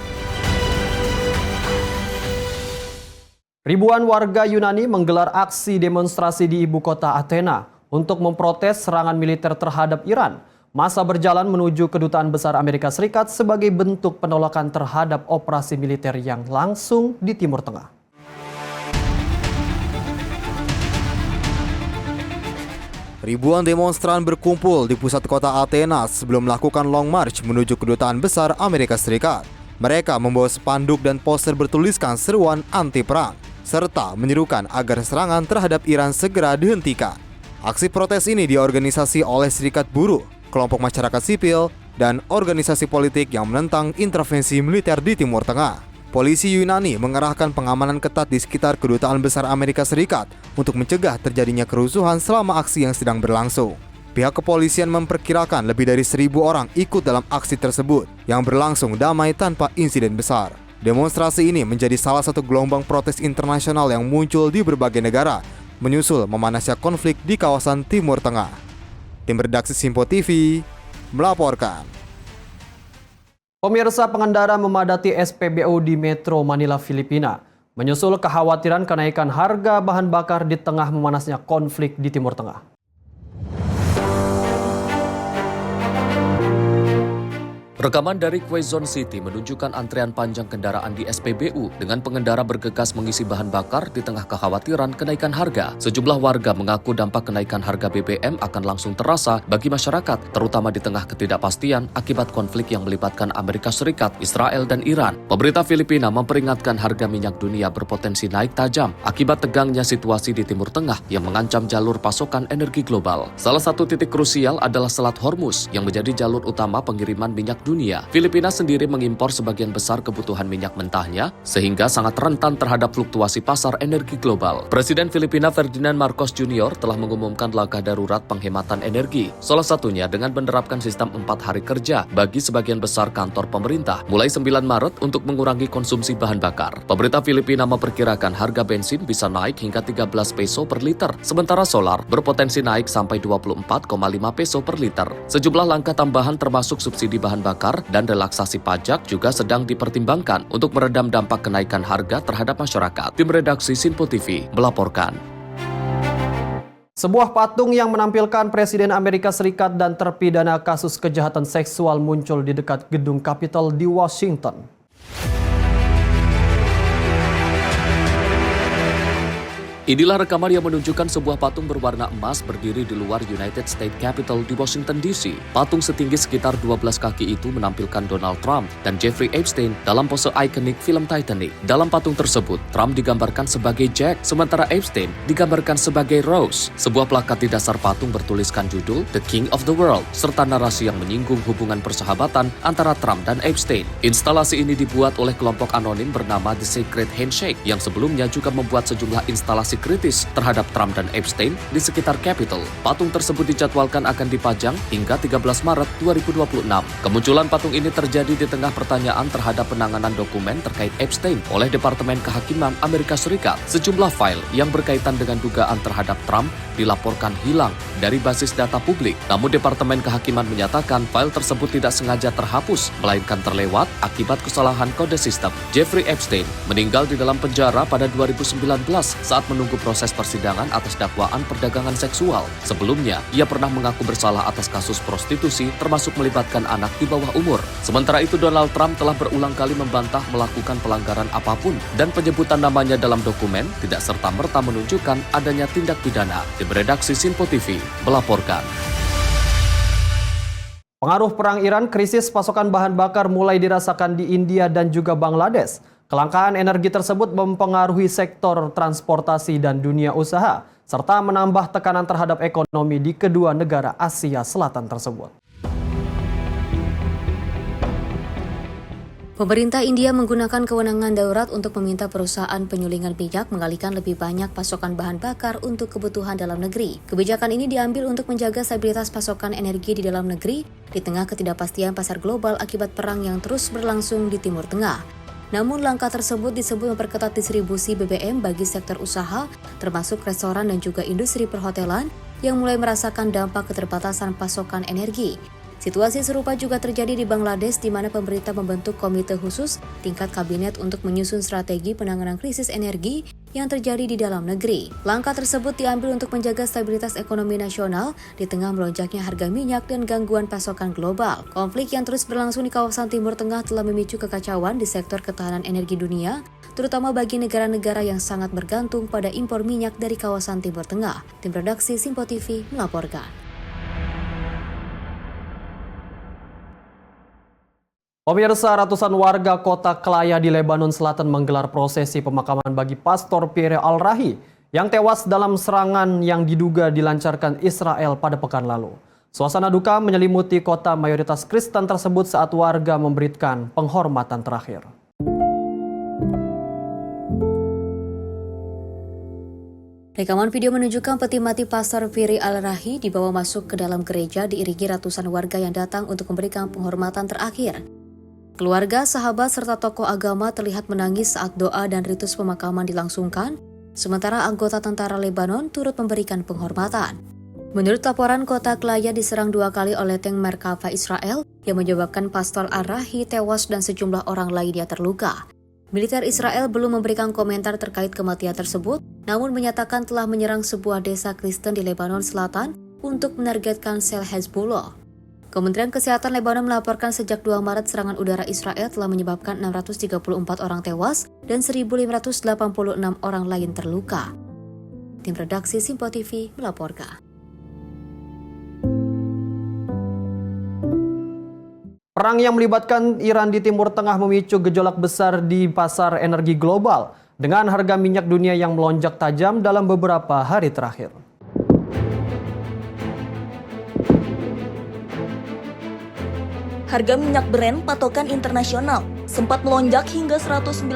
Ribuan warga Yunani menggelar aksi demonstrasi di ibu kota Athena untuk memprotes serangan militer terhadap Iran. Masa berjalan menuju Kedutaan Besar Amerika Serikat sebagai bentuk penolakan terhadap operasi militer yang langsung di Timur Tengah. Ribuan demonstran berkumpul di pusat kota Athena sebelum melakukan long march menuju Kedutaan Besar Amerika Serikat. Mereka membawa spanduk dan poster bertuliskan seruan anti-perang, serta menyerukan agar serangan terhadap Iran segera dihentikan. Aksi protes ini diorganisasi oleh Serikat Buruh, kelompok masyarakat sipil, dan organisasi politik yang menentang intervensi militer di Timur Tengah. Polisi Yunani mengerahkan pengamanan ketat di sekitar Kedutaan Besar Amerika Serikat untuk mencegah terjadinya kerusuhan selama aksi yang sedang berlangsung. Pihak kepolisian memperkirakan lebih dari 1.000 orang ikut dalam aksi tersebut yang berlangsung damai tanpa insiden besar. Demonstrasi ini menjadi salah satu gelombang protes internasional yang muncul di berbagai negara, menyusul memanasnya konflik di kawasan Timur Tengah. Tim redaksi Sinpo TV melaporkan. Pemirsa, pengendara memadati SPBU di Metro Manila, Filipina, menyusul kekhawatiran kenaikan harga bahan bakar di tengah memanasnya konflik di Timur Tengah. Rekaman dari Quezon City menunjukkan antrean panjang kendaraan di SPBU dengan pengendara bergegas mengisi bahan bakar di tengah kekhawatiran kenaikan harga. Sejumlah warga mengaku dampak kenaikan harga BBM akan langsung terasa bagi masyarakat, terutama di tengah ketidakpastian akibat konflik yang melibatkan Amerika Serikat, Israel, dan Iran. Pemerintah Filipina memperingatkan harga minyak dunia berpotensi naik tajam akibat tegangnya situasi di Timur Tengah yang mengancam jalur pasokan energi global. Salah satu titik krusial adalah Selat Hormuz yang menjadi jalur utama pengiriman minyak dunia. Filipina sendiri mengimpor sebagian besar kebutuhan minyak mentahnya sehingga sangat rentan terhadap fluktuasi pasar energi global. Presiden Filipina Ferdinand Marcos Jr. telah mengumumkan langkah darurat penghematan energi. Salah satunya dengan menerapkan sistem 4 hari kerja bagi sebagian besar kantor pemerintah mulai 9 Maret untuk mengurangi konsumsi bahan bakar. Pemerintah Filipina memperkirakan harga bensin bisa naik hingga 13 peso per liter, sementara solar berpotensi naik sampai 24,5 peso per liter. Sejumlah langkah tambahan termasuk subsidi bahan bakar dan relaksasi pajak juga sedang dipertimbangkan untuk meredam dampak kenaikan harga terhadap masyarakat. Tim redaksi Sinpo TV melaporkan. Sebuah patung yang menampilkan Presiden Amerika Serikat dan terpidana kasus kejahatan seksual muncul di dekat gedung Capitol di Washington. Inilah rekaman yang menunjukkan sebuah patung berwarna emas berdiri di luar United States Capitol di Washington DC. Patung setinggi sekitar 12 kaki itu menampilkan Donald Trump dan Jeffrey Epstein dalam pose ikonik film Titanic. Dalam patung tersebut, Trump digambarkan sebagai Jack, sementara Epstein digambarkan sebagai Rose. Sebuah plakat di dasar patung bertuliskan judul The King of the World, serta narasi yang menyinggung hubungan persahabatan antara Trump dan Epstein. Instalasi ini dibuat oleh kelompok anonim bernama The Secret Handshake, yang sebelumnya juga membuat sejumlah instalasi kritis terhadap Trump dan Epstein di sekitar Capitol. Patung tersebut dijadwalkan akan dipajang hingga 13 Maret 2026. Kemunculan patung ini terjadi di tengah pertanyaan terhadap penanganan dokumen terkait Epstein oleh Departemen Kehakiman Amerika Serikat. Sejumlah file yang berkaitan dengan dugaan terhadap Trump dilaporkan hilang dari basis data publik. Namun Departemen Kehakiman menyatakan file tersebut tidak sengaja terhapus, melainkan terlewat akibat kesalahan kode sistem. Jeffrey Epstein meninggal di dalam penjara pada 2019 saat menunggu proses persidangan atas dakwaan perdagangan seksual. Sebelumnya, ia pernah mengaku bersalah atas kasus prostitusi termasuk melibatkan anak di bawah umur. Sementara itu, Donald Trump telah berulang kali membantah melakukan pelanggaran apapun dan penyebutan namanya dalam dokumen tidak serta-merta menunjukkan adanya tindak pidana. Tim redaksi Sinpo TV melaporkan. Pengaruh perang Iran, krisis pasokan bahan bakar mulai dirasakan di India dan juga Bangladesh. Kelangkaan energi tersebut mempengaruhi sektor transportasi dan dunia usaha, serta menambah tekanan terhadap ekonomi di kedua negara Asia Selatan tersebut. Pemerintah India menggunakan kewenangan darurat untuk meminta perusahaan penyulingan minyak mengalihkan lebih banyak pasokan bahan bakar untuk kebutuhan dalam negeri. Kebijakan ini diambil untuk menjaga stabilitas pasokan energi di dalam negeri di tengah ketidakpastian pasar global akibat perang yang terus berlangsung di Timur Tengah. Namun langkah tersebut disebut memperketat distribusi BBM bagi sektor usaha, termasuk restoran dan juga industri perhotelan yang mulai merasakan dampak keterbatasan pasokan energi. Situasi serupa juga terjadi di Bangladesh di mana pemerintah membentuk komite khusus tingkat kabinet untuk menyusun strategi penanganan krisis energi yang terjadi di dalam negeri. Langkah tersebut diambil untuk menjaga stabilitas ekonomi nasional di tengah melonjaknya harga minyak dan gangguan pasokan global. Konflik yang terus berlangsung di kawasan Timur Tengah telah memicu kekacauan di sektor ketahanan energi dunia, terutama bagi negara-negara yang sangat bergantung pada impor minyak dari kawasan Timur Tengah. Tim redaksi Simpo TV melaporkan. Pemirsa, ratusan warga kota Kelaya di Lebanon Selatan menggelar prosesi pemakaman bagi Pastor Pierre Al-Rahi yang tewas dalam serangan yang diduga dilancarkan Israel pada pekan lalu. Suasana duka menyelimuti kota mayoritas Kristen tersebut saat warga memberikan penghormatan terakhir. Rekaman video menunjukkan peti mati Pastor Pierre Al-Rahi dibawa masuk ke dalam gereja diiringi ratusan warga yang datang untuk memberikan penghormatan terakhir. Keluarga, sahabat, serta tokoh agama terlihat menangis saat doa dan ritus pemakaman dilangsungkan, sementara anggota tentara Lebanon turut memberikan penghormatan. Menurut laporan, kota Kelaya diserang 2 kali oleh tank Merkava Israel yang menyebabkan Pastor Al-Rahi tewas dan sejumlah orang lainnya terluka. Militer Israel belum memberikan komentar terkait kematian tersebut, namun menyatakan telah menyerang sebuah desa Kristen di Lebanon Selatan untuk menargetkan sel Hezbollah. Kementerian Kesehatan Lebanon melaporkan sejak 2 Maret serangan udara Israel telah menyebabkan 634 orang tewas dan 1.586 orang lain terluka. Tim redaksi Simpo TV melaporkan. Perang yang melibatkan Iran di Timur Tengah memicu gejolak besar di pasar energi global dengan harga minyak dunia yang melonjak tajam dalam beberapa hari terakhir. Harga minyak Brent patokan internasional sempat melonjak hingga $119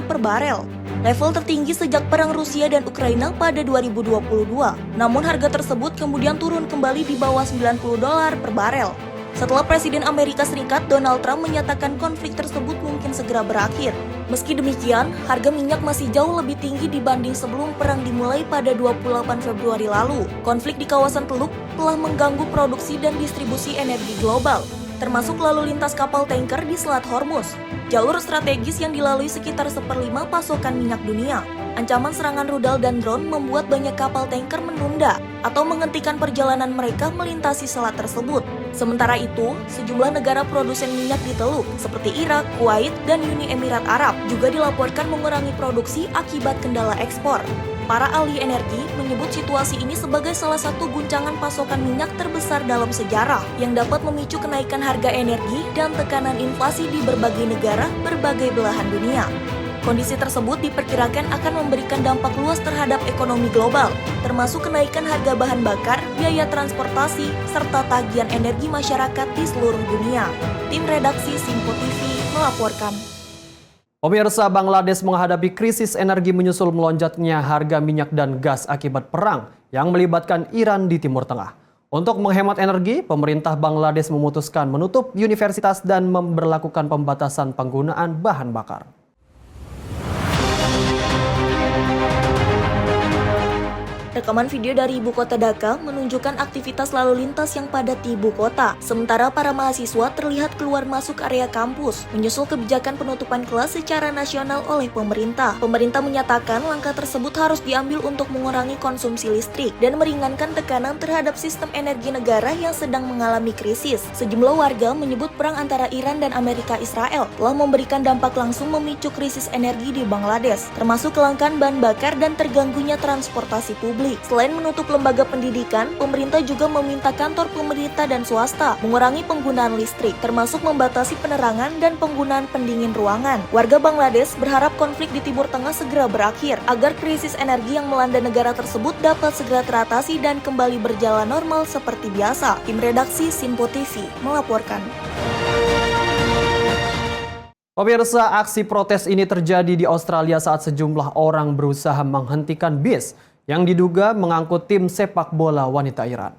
per barel, level tertinggi sejak perang Rusia dan Ukraina pada 2022. Namun harga tersebut kemudian turun kembali di bawah $90 per barel. Setelah Presiden Amerika Serikat Donald Trump menyatakan konflik tersebut mungkin segera berakhir. Meski demikian, harga minyak masih jauh lebih tinggi dibanding sebelum perang dimulai pada 28 Februari lalu. Konflik di kawasan Teluk telah mengganggu produksi dan distribusi energi global, termasuk lalu lintas kapal tanker di Selat Hormuz, jalur strategis yang dilalui sekitar 1/5 pasokan minyak dunia. Ancaman serangan rudal dan drone membuat banyak kapal tanker menunda atau menghentikan perjalanan mereka melintasi selat tersebut. Sementara itu, sejumlah negara produsen minyak di Teluk seperti Irak, Kuwait, dan Uni Emirat Arab juga dilaporkan mengurangi produksi akibat kendala ekspor. Para ahli energi menyebut situasi ini sebagai salah satu guncangan pasokan minyak terbesar dalam sejarah yang dapat memicu kenaikan harga energi dan tekanan inflasi di berbagai negara berbagai belahan dunia. Kondisi tersebut diperkirakan akan memberikan dampak luas terhadap ekonomi global, termasuk kenaikan harga bahan bakar, biaya transportasi, serta tagihan energi masyarakat di seluruh dunia. Tim redaksi Simpo TV melaporkan. Pemirsa, Bangladesh menghadapi krisis energi menyusul melonjaknya harga minyak dan gas akibat perang yang melibatkan Iran di Timur Tengah. Untuk menghemat energi, pemerintah Bangladesh memutuskan menutup universitas dan memberlakukan pembatasan penggunaan bahan bakar. Rekaman video dari ibu kota Dhaka menunjukkan aktivitas lalu lintas yang padat di ibu kota. Sementara para mahasiswa terlihat keluar masuk area kampus, menyusul kebijakan penutupan kelas secara nasional oleh pemerintah. Pemerintah menyatakan langkah tersebut harus diambil untuk mengurangi konsumsi listrik dan meringankan tekanan terhadap sistem energi negara yang sedang mengalami krisis. Sejumlah warga menyebut perang antara Iran dan Amerika Israel telah memberikan dampak langsung memicu krisis energi di Bangladesh, termasuk kelangkaan bahan bakar dan terganggunya transportasi publik. Selain menutup lembaga pendidikan, pemerintah juga meminta kantor pemerintah dan swasta mengurangi penggunaan listrik, termasuk membatasi penerangan dan penggunaan pendingin ruangan. Warga Bangladesh berharap konflik di Timur Tengah segera berakhir, agar krisis energi yang melanda negara tersebut dapat segera teratasi dan kembali berjalan normal seperti biasa. Tim redaksi Simpo TV melaporkan. Pemirsa, aksi protes ini terjadi di Australia saat sejumlah orang berusaha menghentikan bis yang diduga mengangkut tim sepak bola wanita Iran.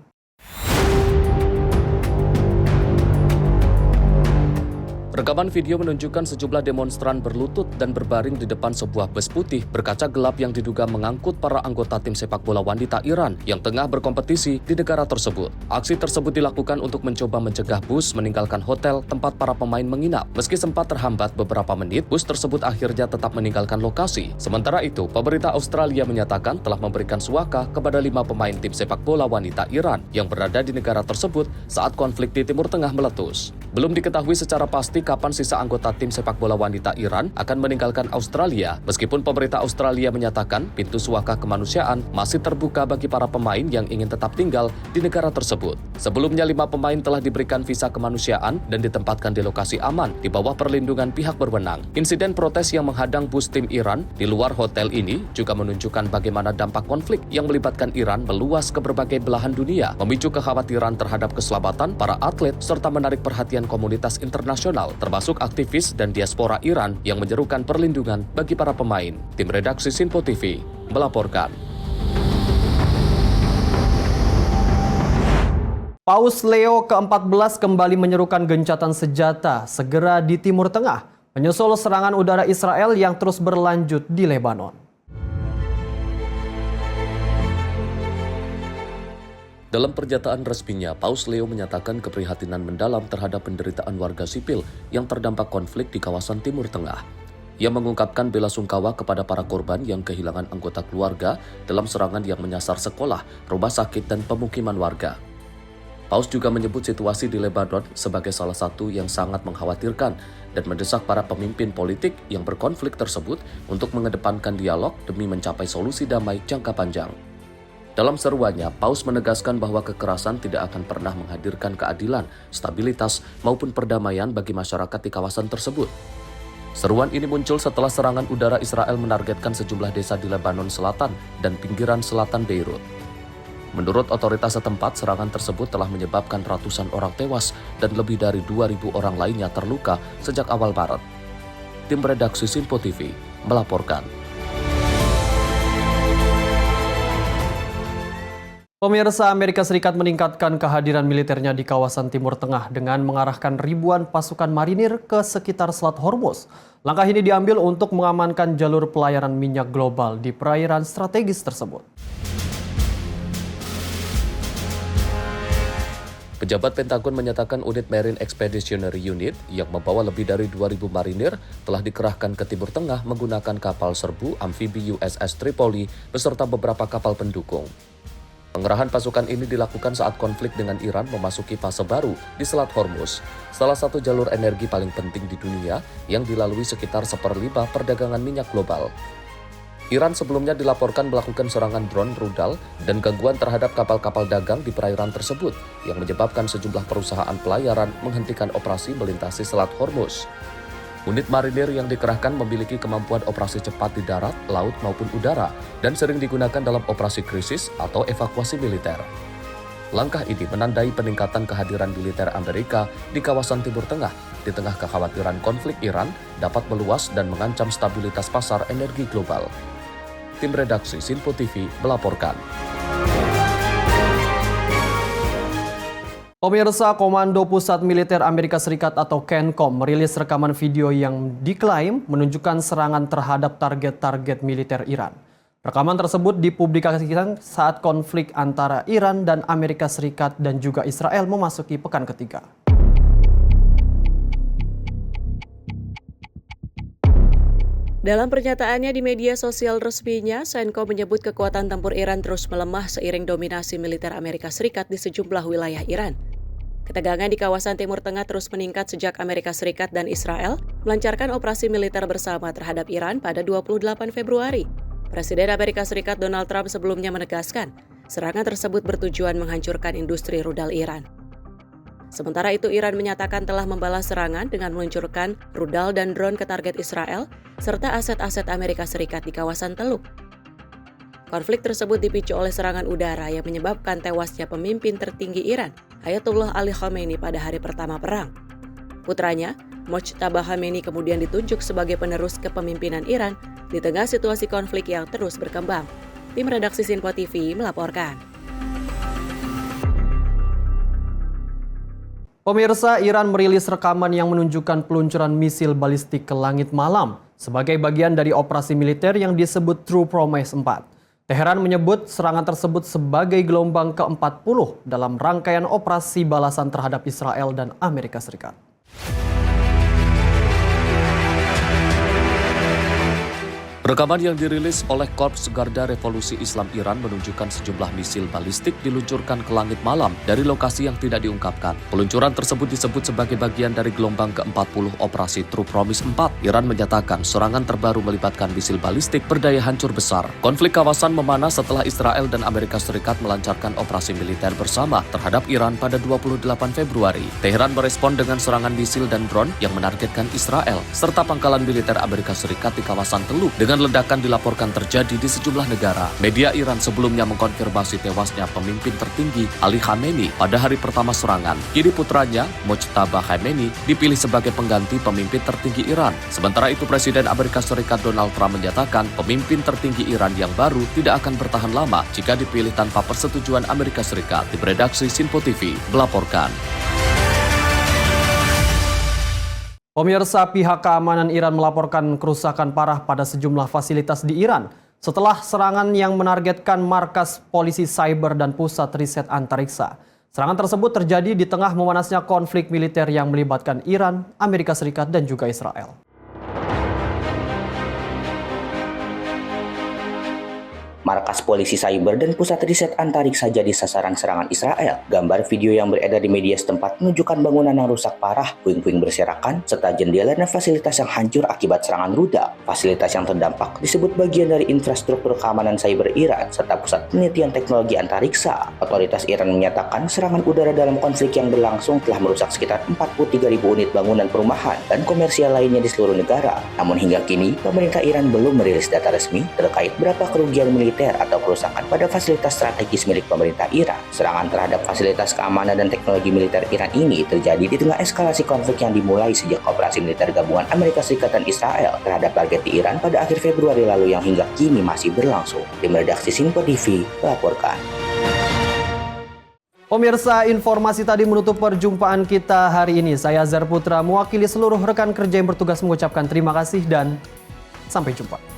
Rekaman video menunjukkan sejumlah demonstran berlutut dan berbaring di depan sebuah bus putih berkaca gelap yang diduga mengangkut para anggota tim sepak bola wanita Iran yang tengah berkompetisi di negara tersebut. Aksi tersebut dilakukan untuk mencoba mencegah bus meninggalkan hotel tempat para pemain menginap. Meski sempat terhambat beberapa menit, bus tersebut akhirnya tetap meninggalkan lokasi. Sementara itu, pemerintah Australia menyatakan telah memberikan suaka kepada 5 pemain tim sepak bola wanita Iran yang berada di negara tersebut saat konflik di Timur Tengah meletus. Belum diketahui secara pasti kapan sisa anggota tim sepak bola wanita Iran akan meninggalkan Australia, meskipun pemerintah Australia menyatakan pintu suaka kemanusiaan masih terbuka bagi para pemain yang ingin tetap tinggal di negara tersebut. Sebelumnya 5 pemain telah diberikan visa kemanusiaan dan ditempatkan di lokasi aman di bawah perlindungan pihak berwenang. Insiden protes yang menghadang bus tim Iran di luar hotel ini juga menunjukkan bagaimana dampak konflik yang melibatkan Iran meluas ke berbagai belahan dunia, memicu kekhawatiran terhadap keselamatan para atlet serta menarik perhatian komunitas internasional termasuk aktivis dan diaspora Iran yang menyerukan perlindungan bagi para pemain. Tim redaksi Sinpo TV melaporkan. Paus Leo ke-14 kembali menyerukan gencatan senjata segera di Timur Tengah, menyusul serangan udara Israel yang terus berlanjut di Lebanon. Dalam pernyataan resminya, Paus Leo menyatakan keprihatinan mendalam terhadap penderitaan warga sipil yang terdampak konflik di kawasan Timur Tengah. Ia mengungkapkan bela sungkawa kepada para korban yang kehilangan anggota keluarga dalam serangan yang menyasar sekolah, rumah sakit, dan pemukiman warga. Paus juga menyebut situasi di Lebanon sebagai salah satu yang sangat mengkhawatirkan dan mendesak para pemimpin politik yang berkonflik tersebut untuk mengedepankan dialog demi mencapai solusi damai jangka panjang. Dalam seruannya, Paus menegaskan bahwa kekerasan tidak akan pernah menghadirkan keadilan, stabilitas, maupun perdamaian bagi masyarakat di kawasan tersebut. Seruan ini muncul setelah serangan udara Israel menargetkan sejumlah desa di Lebanon Selatan dan pinggiran selatan Beirut. Menurut otoritas setempat, serangan tersebut telah menyebabkan ratusan orang tewas dan lebih dari 2.000 orang lainnya terluka sejak awal Maret. Tim redaksi Sinpo TV melaporkan. Pemirsa, Amerika Serikat meningkatkan kehadiran militernya di kawasan Timur Tengah dengan mengarahkan ribuan pasukan marinir ke sekitar Selat Hormuz. Langkah ini diambil untuk mengamankan jalur pelayaran minyak global di perairan strategis tersebut. Pejabat Pentagon menyatakan unit Marine Expeditionary Unit yang membawa lebih dari 2.000 marinir telah dikerahkan ke Timur Tengah menggunakan kapal serbu amfibi USS Tripoli beserta beberapa kapal pendukung. Pengerahan pasukan ini dilakukan saat konflik dengan Iran memasuki fase baru di Selat Hormuz, salah satu jalur energi paling penting di dunia yang dilalui sekitar 1/5 perdagangan minyak global. Iran sebelumnya dilaporkan melakukan serangan drone rudal dan gangguan terhadap kapal-kapal dagang di perairan tersebut yang menyebabkan sejumlah perusahaan pelayaran menghentikan operasi melintasi Selat Hormuz. Unit marinir yang dikerahkan memiliki kemampuan operasi cepat di darat, laut maupun udara dan sering digunakan dalam operasi krisis atau evakuasi militer. Langkah ini menandai peningkatan kehadiran militer Amerika di kawasan Timur Tengah di tengah kekhawatiran konflik Iran dapat meluas dan mengancam stabilitas pasar energi global. Tim redaksi Sinpo TV melaporkan. Pemirsa, Komando Pusat Militer Amerika Serikat atau CENTCOM merilis rekaman video yang diklaim menunjukkan serangan terhadap target-target militer Iran. Rekaman tersebut dipublikasikan saat konflik antara Iran dan Amerika Serikat dan juga Israel memasuki pekan ketiga. Dalam pernyataannya di media sosial resminya, CENTCOM menyebut kekuatan tempur Iran terus melemah seiring dominasi militer Amerika Serikat di sejumlah wilayah Iran. Ketegangan di kawasan Timur Tengah terus meningkat sejak Amerika Serikat dan Israel melancarkan operasi militer bersama terhadap Iran pada 28 Februari. Presiden Amerika Serikat Donald Trump sebelumnya menegaskan, serangan tersebut bertujuan menghancurkan industri rudal Iran. Sementara itu, Iran menyatakan telah membalas serangan dengan meluncurkan rudal dan drone ke target Israel, serta aset-aset Amerika Serikat di kawasan Teluk. Konflik tersebut dipicu oleh serangan udara yang menyebabkan tewasnya pemimpin tertinggi Iran, Ayatollah Ali Khamenei pada hari pertama perang. Putranya, Mojtaba Khamenei kemudian ditunjuk sebagai penerus kepemimpinan Iran di tengah situasi konflik yang terus berkembang. Tim redaksi Sinpo TV melaporkan. Pemirsa, Iran merilis rekaman yang menunjukkan peluncuran misil balistik ke langit malam sebagai bagian dari operasi militer yang disebut True Promise 4. Teheran menyebut serangan tersebut sebagai gelombang ke-40 dalam rangkaian operasi balasan terhadap Israel dan Amerika Serikat. Rekaman yang dirilis oleh Korps Garda Revolusi Islam Iran menunjukkan sejumlah misil balistik diluncurkan ke langit malam dari lokasi yang tidak diungkapkan. Peluncuran tersebut disebut sebagai bagian dari gelombang ke-40 operasi True Promise 4. Iran menyatakan serangan terbaru melibatkan misil balistik berdaya hancur besar. Konflik kawasan memanas setelah Israel dan Amerika Serikat melancarkan operasi militer bersama terhadap Iran pada 28 Februari. Teheran merespon dengan serangan misil dan drone yang menargetkan Israel serta pangkalan militer Amerika Serikat di kawasan Teluk dengan ledakan dilaporkan terjadi di sejumlah negara. Media Iran sebelumnya mengkonfirmasi tewasnya pemimpin tertinggi Ali Khamenei pada hari pertama serangan. Kini putranya, Mojtaba Khamenei, dipilih sebagai pengganti pemimpin tertinggi Iran. Sementara itu Presiden Amerika Serikat Donald Trump menyatakan pemimpin tertinggi Iran yang baru tidak akan bertahan lama jika dipilih tanpa persetujuan Amerika Serikat. Tim redaksi Sinpo TV melaporkan. Pemirsa, pihak keamanan Iran melaporkan kerusakan parah pada sejumlah fasilitas di Iran setelah serangan yang menargetkan markas polisi cyber dan pusat riset antariksa. Serangan tersebut terjadi di tengah memanasnya konflik militer yang melibatkan Iran, Amerika Serikat, dan juga Israel. Markas polisi cyber dan pusat riset antariksa jadi sasaran serangan Israel. Gambar video yang beredar di media setempat menunjukkan bangunan yang rusak parah, puing-puing berserakan, serta jendela dan fasilitas yang hancur akibat serangan rudal. Fasilitas yang terdampak disebut bagian dari infrastruktur keamanan cyber Iran serta pusat penelitian teknologi antariksa. Otoritas Iran menyatakan serangan udara dalam konflik yang berlangsung telah merusak sekitar 43.000 unit bangunan perumahan dan komersial lainnya di seluruh negara. Namun hingga kini, pemerintah Iran belum merilis data resmi terkait berapa kerugian militer atau kerusakan pada fasilitas strategis milik pemerintah Iran. Serangan terhadap fasilitas keamanan dan teknologi militer Iran ini terjadi di tengah eskalasi konflik yang dimulai sejak operasi militer gabungan Amerika Serikat dan Israel terhadap target di Iran pada akhir Februari lalu yang hingga kini masih berlangsung. Tim redaksi Sinpo TV melaporkan. Pemirsa, informasi tadi menutup perjumpaan kita hari ini. Saya Azhar Putra mewakili seluruh rekan kerja yang bertugas mengucapkan terima kasih dan sampai jumpa.